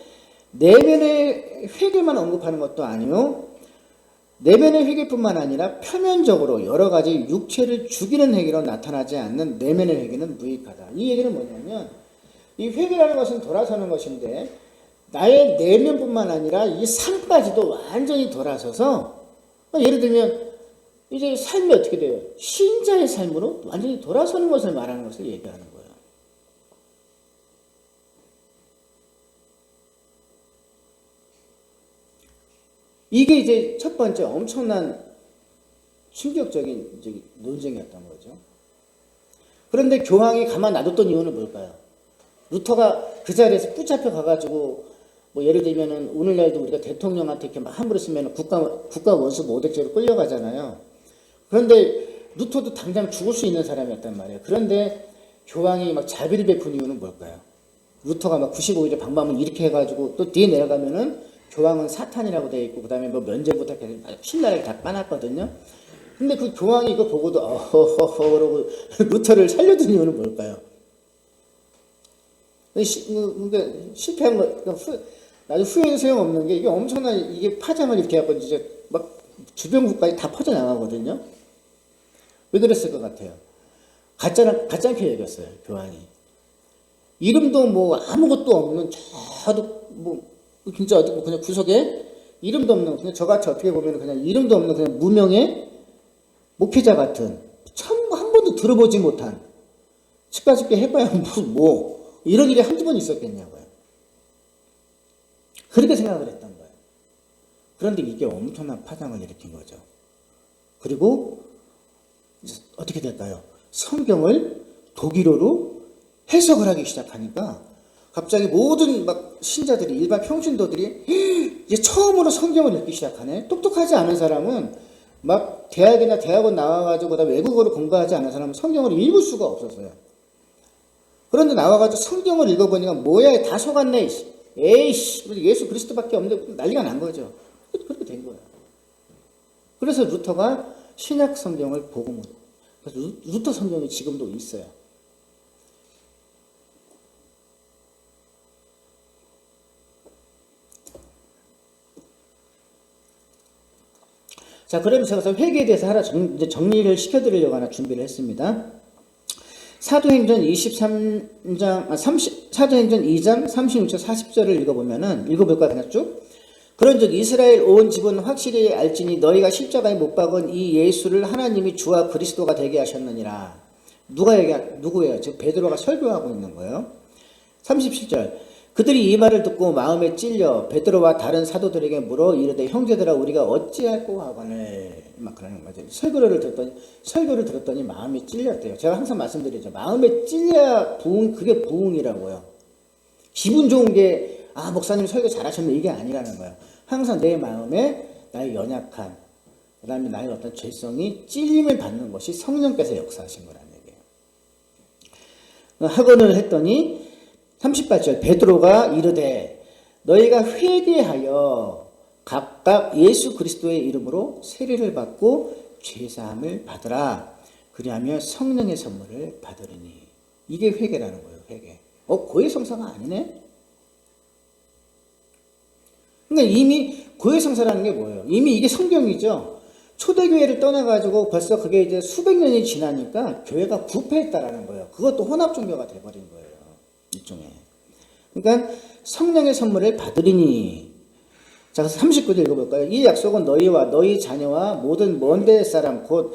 내면의 회개만 언급하는 것도 아니요. 내면의 회개뿐만 아니라 표면적으로 여러 가지 육체를 죽이는 행위로 나타나지 않는 내면의 회개는 무익하다. 이 얘기는 뭐냐면 이 회개라는 것은 돌아서는 것인데 나의 내면뿐만 아니라 이 삶까지도 완전히 돌아서서 예를 들면 이제 삶이 어떻게 돼요? 신자의 삶으로 완전히 돌아서는 것을 말하는 것을 얘기하는 거예요. 이게 이제 첫 번째 엄청난 충격적인 이제 논쟁이었던 거죠. 그런데 교황이 가만 놔뒀던 이유는 뭘까요? 루터가 그 자리에서 붙잡혀 가가지고 뭐 예를 들면은 오늘날도 우리가 대통령한테 이렇게 막 함부로 쓰면 국가 원수 모독죄로 끌려가잖아요. 그런데 루터도 당장 죽을 수 있는 사람이었단 말이에요. 그런데 교황이 막 자비를 베푼 이유는 뭘까요? 루터가 막 95일에 방방문 이렇게 해가지고 또 뒤에 내려가면은 교황은 사탄이라고 되어 있고 그 다음에 뭐 면제부터 계속 신나게 다 까놨거든요. 근데 그 교황이 이거 보고도 어허허허 그러고 루터를 살려둔 이유는 뭘까요? 그러니까 실패한 거 나중에 후회는 소용없는 게 이게 엄청난 이게 파장을 이렇게 하고 이제 막 주변국까지 다 퍼져나가거든요. 왜 그랬을 것 같아요? 가짜게 얘기했어요, 교황이. 이름도 뭐 아무것도 없는 저도 뭐 진짜 어디 그냥 구석에 이름도 없는 그냥 저같이 어떻게 보면 그냥 이름도 없는 그냥 무명의 목회자 같은 한 번도 들어보지 못한 치과집게 해봐야 무슨 뭐 이런 일이 한두 번 있었겠냐고요. 그렇게 생각을 했던 거예요. 그런데 이게 엄청난 파장을 일으킨 거죠. 그리고 어떻게 될까요? 성경을 독일어로 해석을 하기 시작하니까 갑자기 모든 막 신자들이 일반 평신도들이 이제 처음으로 성경을 읽기 시작하네. 똑똑하지 않은 사람은 막 대학이나 대학원 나와가지고 그다음에 외국어를 공부하지 않은 사람은 성경을 읽을 수가 없었어요. 그런데 나와가지고 성경을 읽어보니까 뭐야 다 속았네. 에이씨 예수 그리스도밖에 없는데 난리가 난 거죠. 그렇게 된 거예요. 그래서 루터가 신약 성경을 복음으로 그래서 루터 성경이 지금도 있어요. 자, 그러면서 회개에 대해서 하나 정리를 시켜드리려고 하나 준비를 했습니다. 사도행전 사도행전 2장 36절 40절을 읽어볼까요? 그냥 쭉. 그런즉 이스라엘 온 집은 확실히 알지니 너희가 십자가에 못 박은 이 예수를 하나님이 주와 그리스도가 되게 하셨느니라. 누구예요? 즉 베드로가 설교하고 있는 거예요. 37절. 그들이 이 말을 듣고 마음에 찔려 베드로와 다른 사도들에게 물어 이르되 형제들아 우리가 어찌할꼬 하거늘 막 그러는 거죠. 설교를 들었더니 마음이 찔렸대요. 제가 항상 말씀드리죠. 마음에 찔려야 그게 부흥이라고요. 기분 좋은 게 목사님 설교 잘하셨네 이게 아니라는 거예요. 항상 내 마음에 나의 연약한 그 다음에 나의 어떤 죄성이 찔림을 받는 것이 성령께서 역사하신 거라는 얘기예요. 학원을 했더니 38절 베드로가 이르되 너희가 회개하여 각각 예수 그리스도의 이름으로 세례를 받고 죄사함을 받으라. 그리하며 성령의 선물을 받으리니. 이게 회개라는 거예요. 회개. 고해성사가 아니네? 그러니까 이미 고해성사라는 게 뭐예요? 이미 이게 성경이죠. 초대교회를 떠나가지고 벌써 그게 이제 수백 년이 지나니까 교회가 부패했다라는 거예요. 그것도 혼합종교가 돼버린 거예요. 일종의. 그러니까 성령의 선물을 받으리니. 자, 그래서 39절 읽어볼까요? 이 약속은 너희와 너희 자녀와 모든 먼 데 사람 곧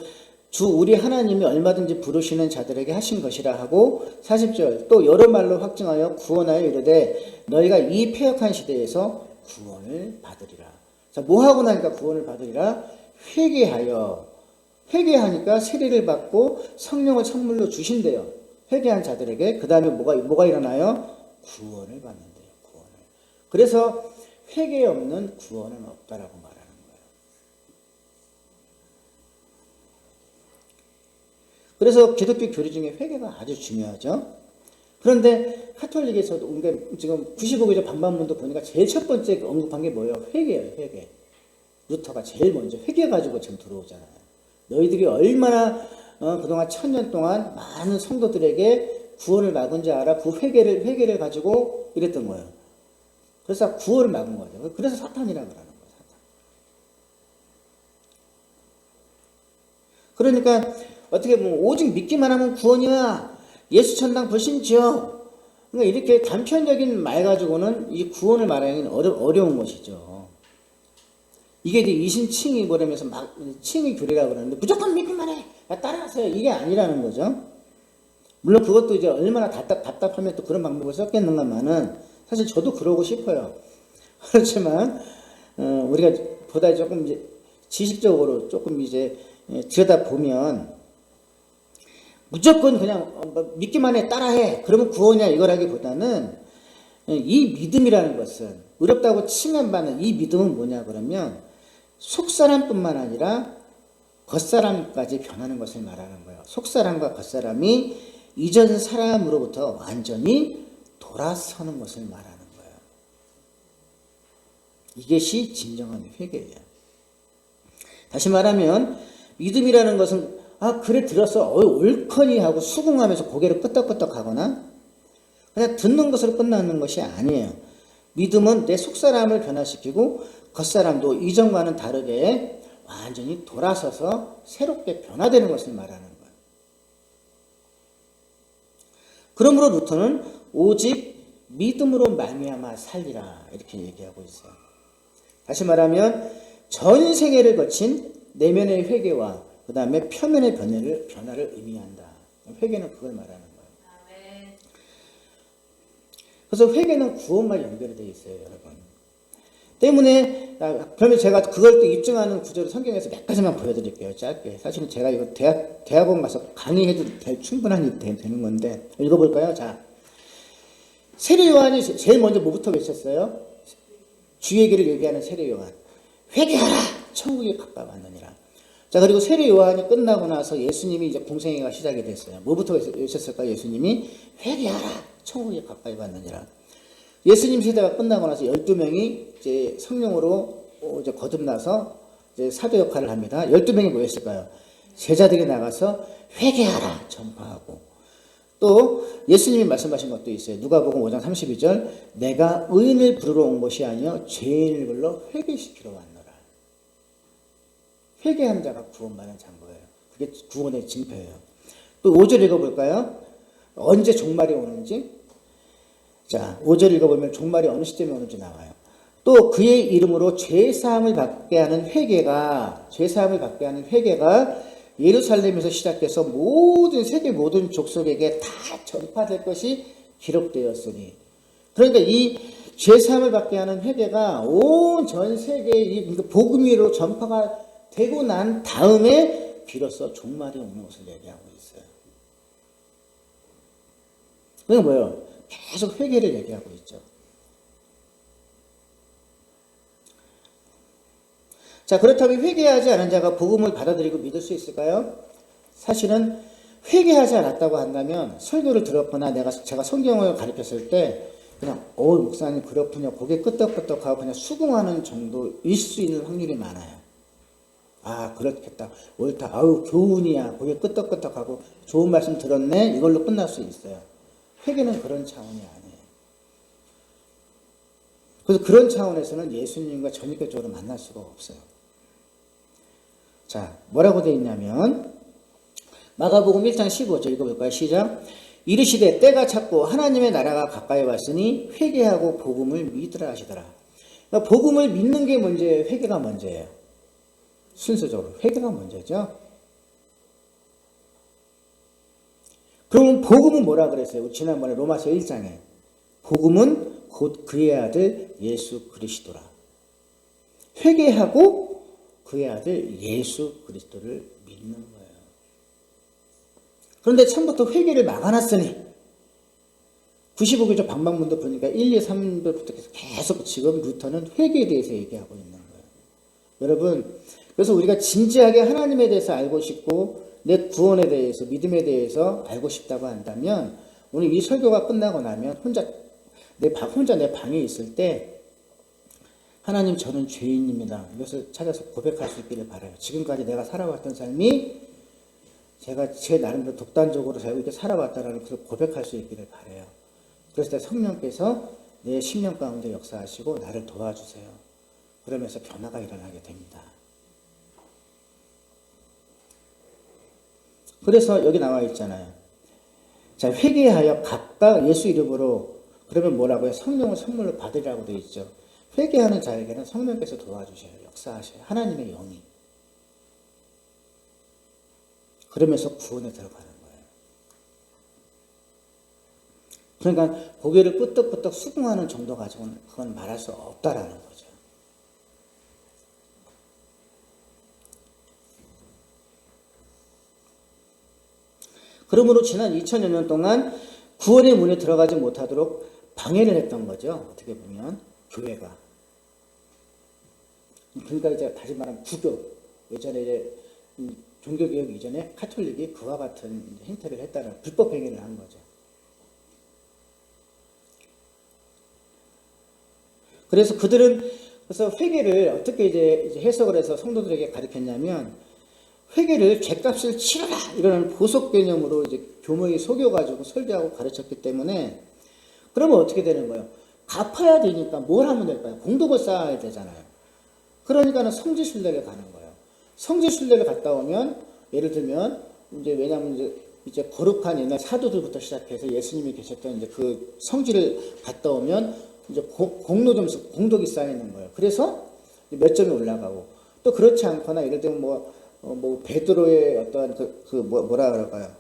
주 우리 하나님이 얼마든지 부르시는 자들에게 하신 것이라 하고 40절 또 여러 말로 확증하여 구원하여 이르되 너희가 이 패역한 시대에서 구원을 받으리라. 자, 뭐 하고 나니까 구원을 받으리라? 회개하니까 세례를 받고 성령을 선물로 주신대요. 회개한 자들에게. 그 다음에 뭐가 일어나요? 구원을 받는데요. 구원을. 그래서 회개 없는 구원은 없다라고 말하는 거예요. 그래서 기독교 교리 중에 회개가 아주 중요하죠. 그런데 카톨릭에서도 지금 95교조 반반문도 보니까 제일 첫 번째 언급한 게 뭐예요? 회개예요. 회개. 루터가 제일 먼저 회개 가지고 지금 들어오잖아요. 너희들이 얼마나 그동안 1000년 동안 많은 성도들에게 구원을 막은지 알아? 그 회개를 가지고 이랬던 거예요. 그래서 구원을 막은 거죠. 그래서 사탄이라고 그러는 거예요. 사탄. 그러니까 어떻게 보면 오직 믿기만 하면 구원이야. 예수 천당 불신지요. 그러니까 이렇게 단편적인 말 가지고는 이 구원을 말하기는 어려운 것이죠. 이게 이제 이신칭의 뭐라면서 막 칭의 교리라고 그러는데 무조건 믿기만 해. 따라가세요. 이게 아니라는 거죠. 물론 그것도 이제 얼마나 답답하면 또 그런 방법을 썼겠는가만은 사실 저도 그러고 싶어요. 그렇지만 우리가 보다 조금 이제 지식적으로 조금 이제 들여다 보면 무조건 그냥 믿기만 해 따라해 그러면 구원이야 이거라기보다는 이 믿음이라는 것은 어렵다고 칭함받는 이 믿음은 뭐냐 그러면 속사람뿐만 아니라 겉사람까지 변하는 것을 말하는 거예요. 속사람과 겉사람이 이전 사람으로부터 완전히 돌아서는 것을 말하는 거예요. 이것이 진정한 회개예요. 다시 말하면 믿음이라는 것은 그래 들었어 옳거니 하고 수긍하면서 고개를 끄덕끄덕 하거나 그냥 듣는 것으로 끝나는 것이 아니에요. 믿음은 내 속사람을 변화시키고 겉사람도 이전과는 다르게 완전히 돌아서서 새롭게 변화되는 것을 말하는 거예요. 그러므로 루터는 오직 믿음으로 말미암아 살리라 이렇게 얘기하고 있어요. 다시 말하면 전 생애를 거친 내면의 회개와 그 다음에 표면의 변화를 의미한다. 회개는 그걸 말하는 거예요. 그래서 회개는 구원과 연결이 되어 있어요, 여러분. 때문에 그러면 제가 그걸 또 입증하는 구절을 성경에서 몇 가지만 보여드릴게요. 짧게. 사실은 제가 이거 대학원 가서 강의해도 충분한 되는 건데 읽어볼까요? 자, 세례 요한이 제일 먼저 뭐부터 외쳤어요? 주의 길을 얘기하는 세례 요한. 회개하라! 천국이 가까웠느니라. 자, 그리고 세례 요한이 끝나고 나서 예수님이 이제 공생애가 시작이 됐어요. 뭐부터 외쳤을까요? 예수님이 회개하라! 천국이 가까이 왔느니라. 예수님 세대가 끝나고 나서 12명이 이제 성령으로 이제 거듭나서 이제 사도 역할을 합니다. 12명이 뭐였을까요? 제자들이 나가서 회개하라! 전파하고. 또 예수님이 말씀하신 것도 있어요. 누가복음 5장 32절 내가 의인을 부르러 온 것이 아니요 죄인을 불러 회개시키러 왔노라. 회개한 자가 구원받는 자인 거예요. 그게 구원의 징표예요. 또 5절 읽어볼까요? 언제 종말이 오는지. 자, 5절 읽어보면 종말이 어느 시점에 오는지 나와요. 또 그의 이름으로 죄사함을 받게 하는 회개가 예루살렘에서 시작해서 세계 모든 족속에게 다 전파될 것이 기록되었으니. 그러니까 이 죄사함을 받게 하는 회개가 온 전 세계에 이 복음으로 전파가 되고 난 다음에 비로소 종말이 오는 것을 얘기하고 있어요. 그게 뭐예요? 계속 회개를 얘기하고 있죠. 자, 그렇다면 회개하지 않은 자가 복음을 받아들이고 믿을 수 있을까요? 사실은 회개하지 않았다고 한다면 설교를 들었거나 제가 성경을 가르쳤을 때 그냥 목사님 그렇군요. 고개 끄덕끄덕하고 그냥 수긍하는 정도일 수 있는 확률이 많아요. 아, 그렇겠다. 옳다. 아우, 교훈이야. 고개 끄덕끄덕하고 좋은 말씀 들었네. 이걸로 끝날 수 있어요. 회개는 그런 차원이 아니에요. 그래서 그런 차원에서는 예수님과 전격적으로 만날 수가 없어요. 자, 뭐라고 되어 있냐면 마가복음 1장 15절 읽어볼까요? 시작. 이르시되 때가 찼고 하나님의 나라가 가까이 왔으니 회개하고 복음을 믿으라 하시더라. 그러니까 복음을 믿는 게 문제예요? 회개가 문제예요? 순서적으로 회개가 문제죠. 그러면 복음은 뭐라 그랬어요? 지난번에 로마서 1장에 복음은 곧 그의 아들 예수 그리스도라. 회개하고 그의 아들 예수 그리스도를 믿는 거예요. 그런데 처음부터 회개를 막아놨으니 95교조 방방문도 보니까 1, 2, 3부터 계속 지금 루터는 회개에 대해서 얘기하고 있는 거예요. 여러분, 그래서 우리가 진지하게 하나님에 대해서 알고 싶고 내 구원에 대해서 믿음에 대해서 알고 싶다고 한다면 오늘 이 설교가 끝나고 나면 혼자 내 방에 있을 때 하나님, 저는 죄인입니다. 이것을 찾아서 고백할 수 있기를 바라요. 지금까지 내가 살아왔던 삶이 제가 제 나름대로 독단적으로 이렇게 살아왔다라는 것을 고백할 수 있기를 바라요. 그래서 성령께서 내 심령 가운데 역사하시고 나를 도와주세요. 그러면서 변화가 일어나게 됩니다. 그래서 여기 나와 있잖아요. 자, 회개하여 각각 예수 이름으로, 그러면 뭐라고요? 성령을 선물로 받으라고 되어 있죠. 회개하는 자에게는 성령께서 도와주셔요. 역사하셔요. 하나님의 영이. 그러면서 구원에 들어가는 거예요. 그러니까 고개를 끄덕끄덕 수긍하는 정도 가지고는 그건 말할 수 없다라는 거죠. 그러므로 지난 2000여 년 동안 구원의 문에 들어가지 못하도록 방해를 했던 거죠. 어떻게 보면 교회가. 그러니까 이제 다시 말하면 구교, 예전에 이제 종교개혁 이전에 카톨릭이 그와 같은 행태를 했다는 불법 행위를 한 거죠. 그래서 그들은 그래서 회개를 어떻게 이제 해석을 해서 성도들에게 가르쳤냐면 회개를 죄값을 치러라 이런 보석 개념으로 이제 교모에 속여가지고 설교하고 가르쳤기 때문에 그러면 어떻게 되는 거예요? 갚아야 되니까 뭘 하면 될까요? 공덕을 쌓아야 되잖아요. 그러니까는 성지순례를 가는 거예요. 성지순례를 갔다 오면 예를 들면 이제 왜냐하면 이제 거룩한 옛날 사도들부터 시작해서 예수님이 계셨던 이제 그 성지를 갔다 오면 이제 공로 점수 공덕이 쌓이는 거예요. 그래서 몇 점이 올라가고 또 그렇지 않거나 예를 들면 뭐 베드로의 어떠한 뭐라 그럴까요?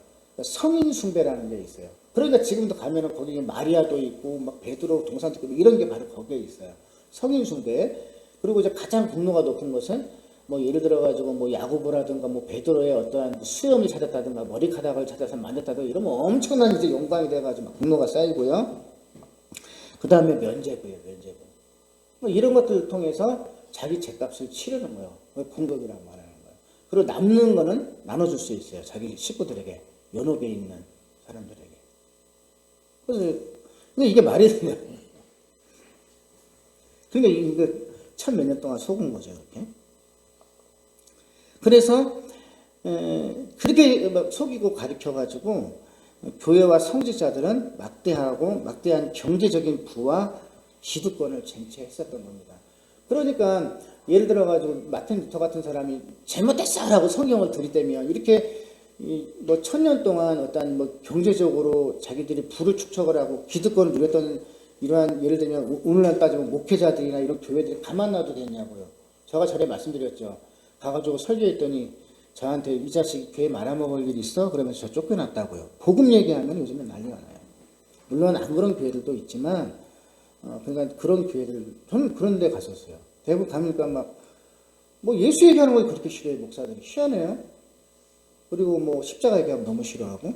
성인 숭배라는 게 있어요. 그러니까 지금도 가면은 거기 마리아도 있고 막 베드로 동산도 있고 이런 게 바로 거기에 있어요. 성인 숭배. 그리고 이제 가장 공로가 높은 것은 뭐 예를 들어가지고 뭐 야고보라든가 뭐 베드로의 어떠한 수염을 찾았다든가 머리카락을 찾아서 만졌다든가 이러면 엄청난 이제 영광이 돼가지고 막 공로가 쌓이고요. 그 다음에 면죄부예요, 면죄부. 뭐 이런 것들을 통해서 자기 죄값을 치르는 거예요. 공덕이라고 말하는 거예요. 그리고 남는 거는 나눠줄 수 있어요. 자기 식구들에게, 연옥에 있는 사람들에게. 그래서 근데 이게 말이 되냐? 그러니까 이거 천 몇 년 동안 속은 거죠, 이렇게. 그래서 그렇게 막 속이고 가르쳐가지고 교회와 성직자들은 막대한 경제적인 부와 기득권을 쟁취했었던 겁니다. 그러니까 예를 들어가지고 마틴 루터 같은 사람이 잘못됐어라고 성경을 들이대면 이렇게 뭐 1000년 동안 어떤 뭐 경제적으로 자기들이 부를 축적을 하고 기득권을 누렸던 이러한 예를 들면 오늘날 따지면 목회자들이나 이런 교회들이 가만 놔도 되냐고요. 제가 전에 말씀드렸죠. 가가지고 설교했더니 저한테 이 자식 교회 말아먹을 일 있어? 그러면서 저 쫓겨났다고요. 복음 얘기하면 요즘에 난리가 나요. 물론 안 그런 교회들도 있지만 그러니까 그런 교회를 저는 그런 데 갔었어요. 대부분 가니까 막 뭐 예수 얘기하는 걸 그렇게 싫어해 목사들이. 희한해요. 그리고 뭐 십자가 얘기하면 너무 싫어하고.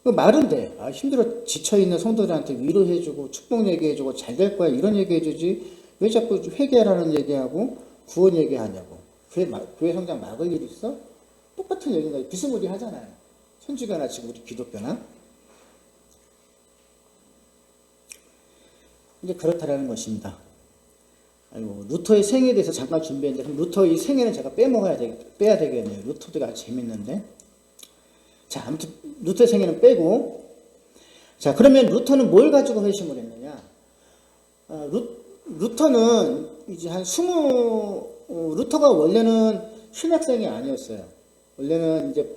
그 말은 돼. 아, 힘들어 지쳐있는 성도들한테 위로해주고 축복 얘기해주고 잘 될 거야 이런 얘기해주지 왜 자꾸 회개하라는 얘기하고 구원 얘기하냐고. 교회 성장 막을 일 있어? 똑같은 얘기인가 비스무리하잖아요. 천주교나 지금 우리 기독교나. 이제 그렇다라는 것입니다. 아이고, 루터의 생애에 대해서 잠깐 준비했는데 그럼 루터의 생애는 제가 빼야 되겠네요. 루터도 아주 재밌는데. 자, 아무튼 루터의 생애는 빼고, 자, 그러면 루터는 뭘 가지고 회심을 했느냐? 루터는 이제 루터가 원래는 신학생이 아니었어요. 원래는 이제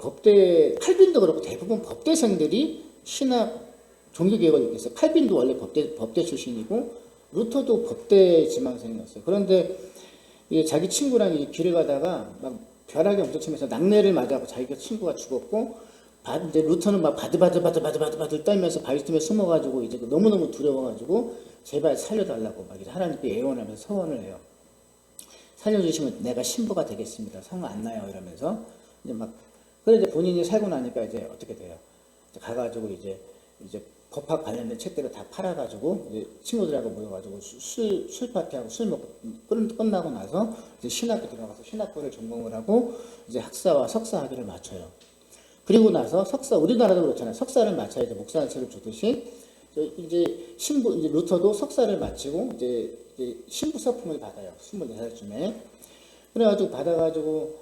칼빈도 그렇고 대부분 법대생들이 신학 종교개혁을 일으켰어요. 칼빈도 원래 법대 출신이고, 루터도 법대 지망생이었어요. 그런데 자기 친구랑 길을 가다가 막 벼락이 엄청 치면서 낙뢰를 맞아서 자기가 친구가 죽었고, 이제 루터는 막 바들바들 떨면서 바위 틈에 숨어가지고 이제 너무너무 두려워가지고 제발 살려달라고 막 이제 하나님께 애원하면서 서원을 해요. 살려주시면 내가 신부가 되겠습니다. 성 안 나요 이러면서 이제 막 그래 이제 본인이 살고 나니까 이제 어떻게 돼요? 이제 가가지고 이제 법학 관련된 책들을 다 팔아가지고 이제 친구들하고 모여가지고 술 파티하고 술 먹고 끝나고 나서 이제 신학교 들어가서 신학부를 전공을 하고 이제 학사와 석사 학위를 마쳐요. 그리고 나서 우리나라도 그렇잖아요. 석사를 마쳐야 이제 목사를 주듯이 이제 루터도 석사를 마치고 이제 신부 서품을 받아요. 24살쯤에. 그래가지고 받아가지고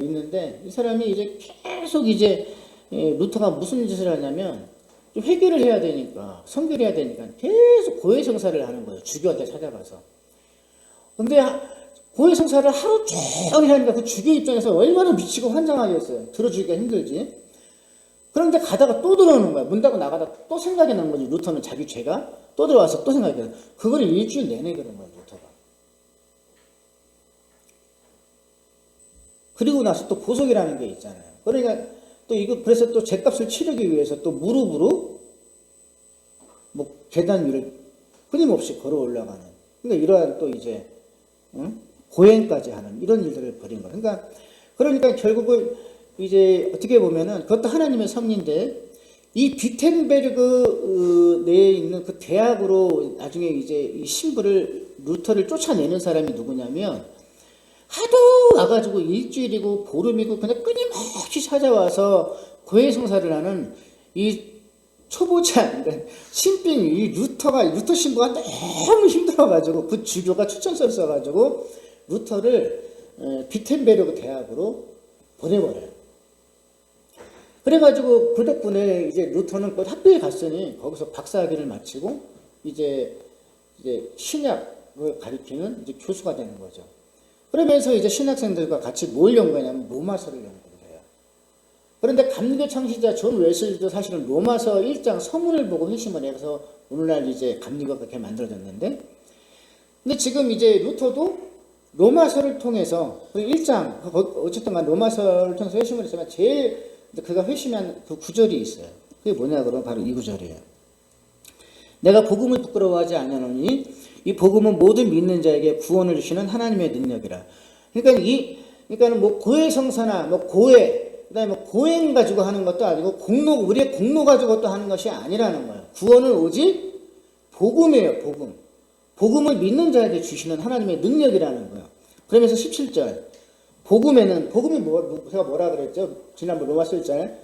있는데 이 사람이 이제 계속 이제 루터가 무슨 짓을 하냐면 회개를 해야 되니까 성결해야 되니까 계속 고해성사를 하는 거예요. 주교한테 찾아가서. 근데 고해성사를 하루 종일 하니까 그 주교 입장에서 얼마나 미치고 환장하겠어요. 들어주기가 힘들지. 그런데 가다가 또 들어오는 거야. 문 닫고 나가다 또 생각이 나는 거지. 루터는 자기 죄가 또 들어와서 또 생각이 나요. 그걸 일주일 내내 그런 거야, 루터가. 그리고 나서 또 보석이라는 게 있잖아요. 그러니까 그래서 또 죗값을 치르기 위해서 또 무릎으로 뭐 계단 위를 끊임없이 걸어 올라가는. 그러니까 이러한 또 이제 고행까지 하는 이런 일들을 벌인 거예요. 그러니까 결국은 이제 어떻게 보면은 그것도 하나님의 섭리인데 이 비텐베르그 내에 있는 그 대학으로 나중에 이제 이 루터를 쫓아내는 사람이 누구냐면 하도 와가지고 일주일이고 보름이고 그냥 끊임없이 찾아와서 고해성사를 하는 이 초보자 신빙 이 루터 신부가 너무 힘들어가지고 그 주교가 추천서를 써가지고 루터를 비텐베르그 대학으로 보내버려요. 그래가지고 그 덕분에 이제 루터는 학교에 갔으니 거기서 박사학위를 마치고 이제 신약을 가리키는 이제 교수가 되는 거죠. 그러면서 이제 신학생들과 같이 뭘 연구하냐면 로마서를 연구를 해요. 그런데 감리교 창시자 존 웨슬리도 사실은 로마서 1장 서문을 보고 회심을 해서 오늘날 이제 감리교가 그렇게 만들어졌는데, 근데 지금 이제 루터도 로마서를 통해서 그 1장 어쨌든 간 로마서를 통해서 회심을 했지만 제일 그가 회심한 그 구절이 있어요. 그게 뭐냐 그러면 바로 이 구절이에요. 내가 복음을 부끄러워하지 않으노니 이 복음은 모든 믿는 자에게 구원을 주시는 하나님의 능력이라. 그러니까는 뭐 고해성사나 뭐 그다음에 뭐 고행 가지고 하는 것도 아니고 우리의 공로 가지고 또 하는 것이 아니라는 거예요. 구원은 오직 복음이에요. 복음을 믿는 자에게 주시는 하나님의 능력이라는 거예요. 그러면서 17절 복음이 제가 뭐라 그랬죠? 지난번 로마서 1절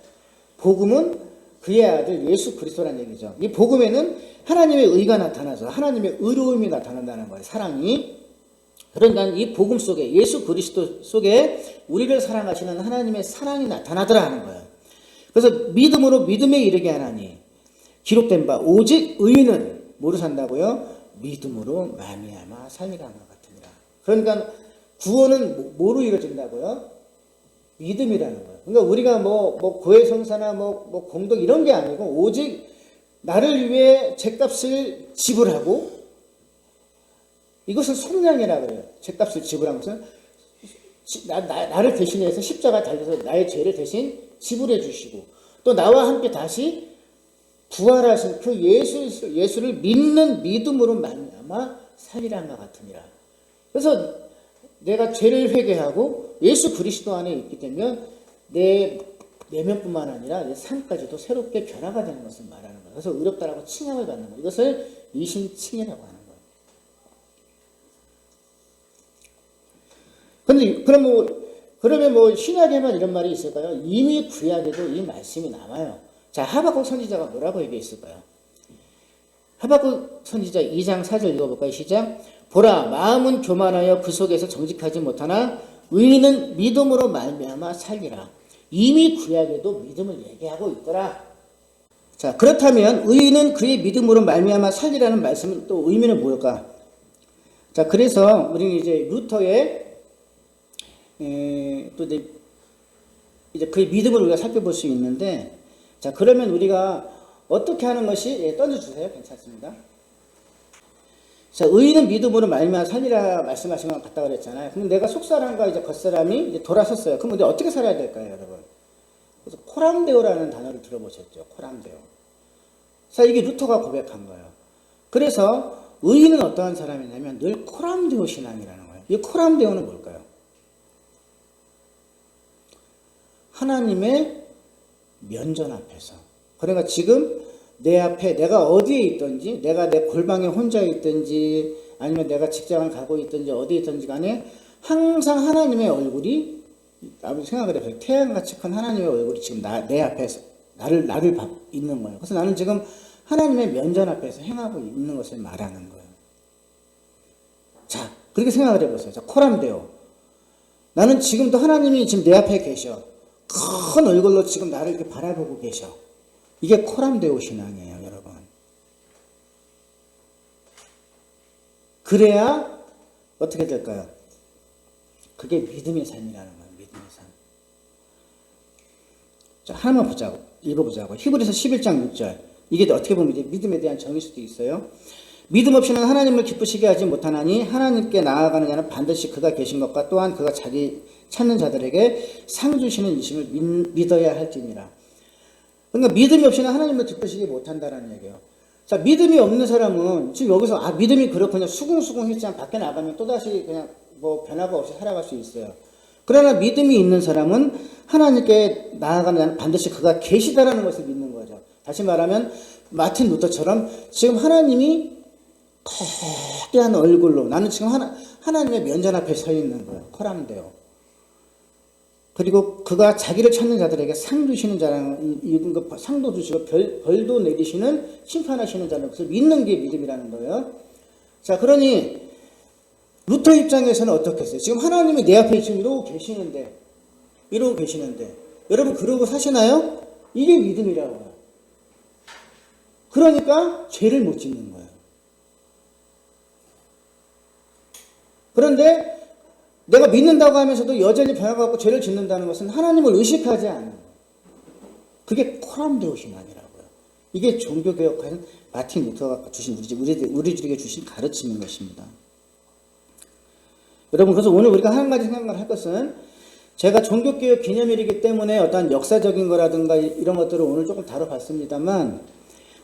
복음은 그의 아들 예수 그리스도라는 얘기죠. 이 복음에는 하나님의 의가 나타나서 하나님의 의로움이 나타난다는 거예요. 사랑이. 그러니까 이 복음 속에 예수 그리스도 속에 우리를 사랑하시는 하나님의 사랑이 나타나더라 하는 거예요. 그래서 믿음으로 믿음에 이르게 하나니 기록된 바 오직 의인은 뭐로 산다고요? 믿음으로 말미암아 삶이라는 것 같으니라. 그러니까 구원은 뭐로 이루어진다고요? 믿음이라는 거예요. 그러니까 우리가 뭐 고해성사나 뭐 공덕 이런 게 아니고 오직 나를 위해 죗값을 지불하고, 이것을 속량이라 그래요. 죗값을 지불한 것은 나를 대신해서 십자가 달려서 나의 죄를 대신 지불해 주시고 또 나와 함께 다시 부활하신 그 예수를 믿는 믿음으로 말미암아 살리란과 같으니라. 그래서 내가 죄를 회개하고 예수 그리스도 안에 있게 되면 내 내면뿐만 아니라 내 삶까지도 새롭게 변화가 되는 것을 말하는 거예요. 그래서 의롭다라고 칭함을 받는 거예요. 이것을 이신칭이라고 하는 거예요. 근데 그러면 뭐 신약에만 이런 말이 있을까요? 이미 구약에도 이 말씀이 남아요. 자, 하박국 선지자가 뭐라고 얘기했을까요? 하박국 선지자 2장 4절 읽어볼까요? 시작. 보라, 마음은 교만하여 그 속에서 정직하지 못하나 의인은 믿음으로 말미암아 살리라. 이미 구약에도 믿음을 얘기하고 있더라. 자, 그렇다면 의인은 그의 믿음으로 말미암아 살리라는 말씀은 또 의미는 뭘까? 자, 그래서 우리는 이제 루터의 또 이제 그의 믿음을 우리가 살펴볼 수 있는데, 자, 그러면 우리가 어떻게 하는 것이, 던져주세요. 괜찮습니다. 자, 의인은 믿음으로 말미암아 살리라 말씀하신 것 같다 그랬잖아요. 근데 내가 속사람과 이제 겉사람이 이제 돌아섰어요. 그럼 우리 어떻게 살아야 될까요, 여러분? 그래서 코람데오라는 단어를 들어보셨죠? 코람데오. 자, 이게 루터가 고백한 거예요. 그래서 의인은 어떠한 사람이냐면 늘 코람데오 신앙이라는 거예요. 이 코람데오는 뭘까요? 하나님의 면전 앞에서. 그러니까 지금 내 앞에 내가 어디에 있든지, 내가 내 골방에 혼자 있든지, 아니면 내가 직장을 가고 있든지, 어디에 있든지 간에 항상 하나님의 얼굴이, 나도 생각을 해보세요. 태양같이 큰 하나님의 얼굴이 지금 내 앞에서 나를 있는 거예요. 그래서 나는 지금 하나님의 면전 앞에서 행하고 있는 것을 말하는 거예요. 자, 그렇게 생각을 해보세요. 자, 코람데오. 나는 지금도 하나님이 지금 내 앞에 계셔. 큰 얼굴로 지금 나를 이렇게 바라보고 계셔. 이게 코람데오 신앙이에요, 여러분. 그래야 어떻게 될까요? 그게 믿음의 삶이라는 거예요. 믿음의 삶. 자, 하나만 보자고, 읽어보자고. 히브리서 11장 6절. 이게 어떻게 보면 이제 믿음에 대한 정의일 수도 있어요. 믿음 없이는 하나님을 기쁘시게 하지 못하나니 하나님께 나아가는 자는 반드시 그가 계신 것과 또한 그가 자기 찾는 자들에게 상 주시는 이심을 믿어야 할지니라. 그러니까 믿음이 없이는 하나님을 기쁘시게 못한다라는 얘기예요. 자, 믿음이 없는 사람은 지금 여기서 믿음이 그렇군요. 수긍수긍 했지만 밖에 나가면 또다시 그냥 뭐 변화가 없이 살아갈 수 있어요. 그러나 믿음이 있는 사람은 하나님께 나아가는 자는 반드시 그가 계시다라는 것을 믿는 거죠. 다시 말하면 마틴 루터처럼 지금 하나님이 거대한 얼굴로 나는 지금 하나님의 면전 앞에 서 있는 거예요. 코람데오. 그리고 그가 자기를 찾는 자들에게 상 주시는 자라는 상도 주시고 벌도 내리시는 심판하시는 자는 그것을 믿는 게 믿음이라는 거예요. 자, 그러니 루터 입장에서는 어떻게 했어요? 지금 하나님이 내 앞에 지금 이러고 계시는데 여러분 그러고 사시나요? 이게 믿음이라고요. 그러니까 죄를 못 짓는 거예요. 그런데 내가 믿는다고 하면서도 여전히 변화가 없고 죄를 짓는다는 것은 하나님을 의식하지 않는, 그게 코람데오 신앙이라고요. 이게 종교개혁하는 마틴 루터가 주신 우리들에게 주신 가르침인 것입니다. 여러분, 그래서 오늘 우리가 한 가지 생각을 할 것은, 제가 종교개혁 기념일이기 때문에 어떤 역사적인 거라든가 이런 것들을 오늘 조금 다뤄봤습니다만,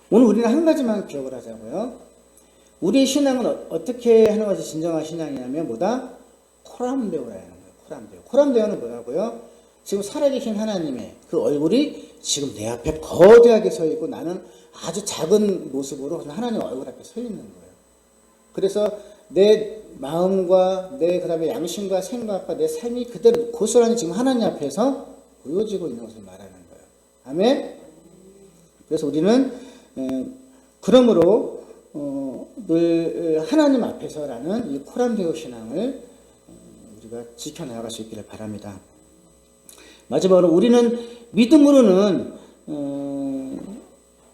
오늘 우리는 한 가지만 기억을 하자고요. 우리의 신앙은 어떻게 하는 것이 진정한 신앙이냐면 뭐다? 코람데오라는 거예요. 코람데오는 뭐라고요? 지금 살아계신 하나님의 그 얼굴이 지금 내 앞에 거대하게 서 있고 나는 아주 작은 모습으로 하나님 얼굴 앞에 서 있는 거예요. 그래서 내 마음과 내 그다음에 양심과 생각과 내 삶이 그대로 고스란히 지금 하나님 앞에서 보여지고 있는 것을 말하는 거예요. 아멘. 그래서 우리는 그러므로 늘 하나님 앞에서라는 이 코람데오 신앙을 우리가 지켜나갈 수 있기를 바랍니다. 마지막으로 우리는 믿음으로는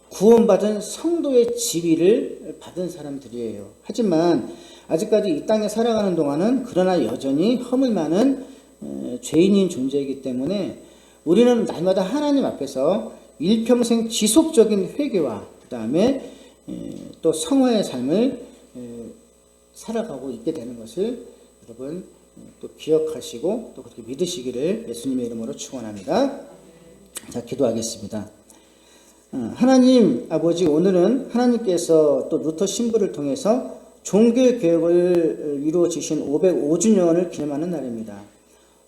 구원받은 성도의 지위를 받은 사람들이에요. 하지만 아직까지 이 땅에 살아가는 동안은 그러나 여전히 허물 많은 죄인인 존재이기 때문에 우리는 날마다 하나님 앞에서 일평생 지속적인 회개와 그 다음에 또 성화의 삶을 살아가고 있게 되는 것을 여러분 또 기억하시고 또 그렇게 믿으시기를 예수님의 이름으로 축원합니다. 자, 기도하겠습니다. 하나님 아버지, 오늘은 하나님께서 또 루터 신부를 통해서 종교개혁을 이루어 주신 505주년을 기념하는 날입니다.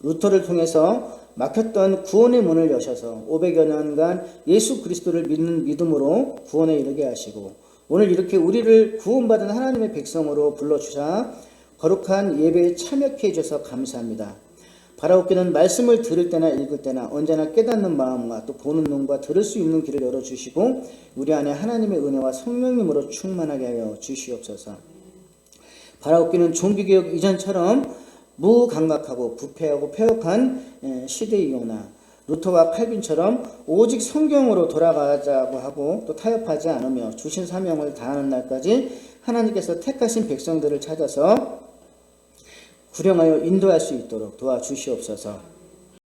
루터를 통해서 막혔던 구원의 문을 여셔서 500여 년간 예수 그리스도를 믿는 믿음으로 구원에 이르게 하시고, 오늘 이렇게 우리를 구원받은 하나님의 백성으로 불러주사 거룩한 예배에 참여케 해주셔서 감사합니다. 바라옵기는 말씀을 들을 때나 읽을 때나 언제나 깨닫는 마음과 또 보는 눈과 들을 수 있는 길을 열어주시고 우리 안에 하나님의 은혜와 성령님으로 충만하게 하여 주시옵소서. 바라옵기는 종교개혁 이전처럼 무감각하고 부패하고 폐역한 시대이오나 루터와 칼빈처럼 오직 성경으로 돌아가자고 하고 또 타협하지 않으며 주신 사명을 다하는 날까지 하나님께서 택하신 백성들을 찾아서 구령하여 인도할 수 있도록 도와주시옵소서.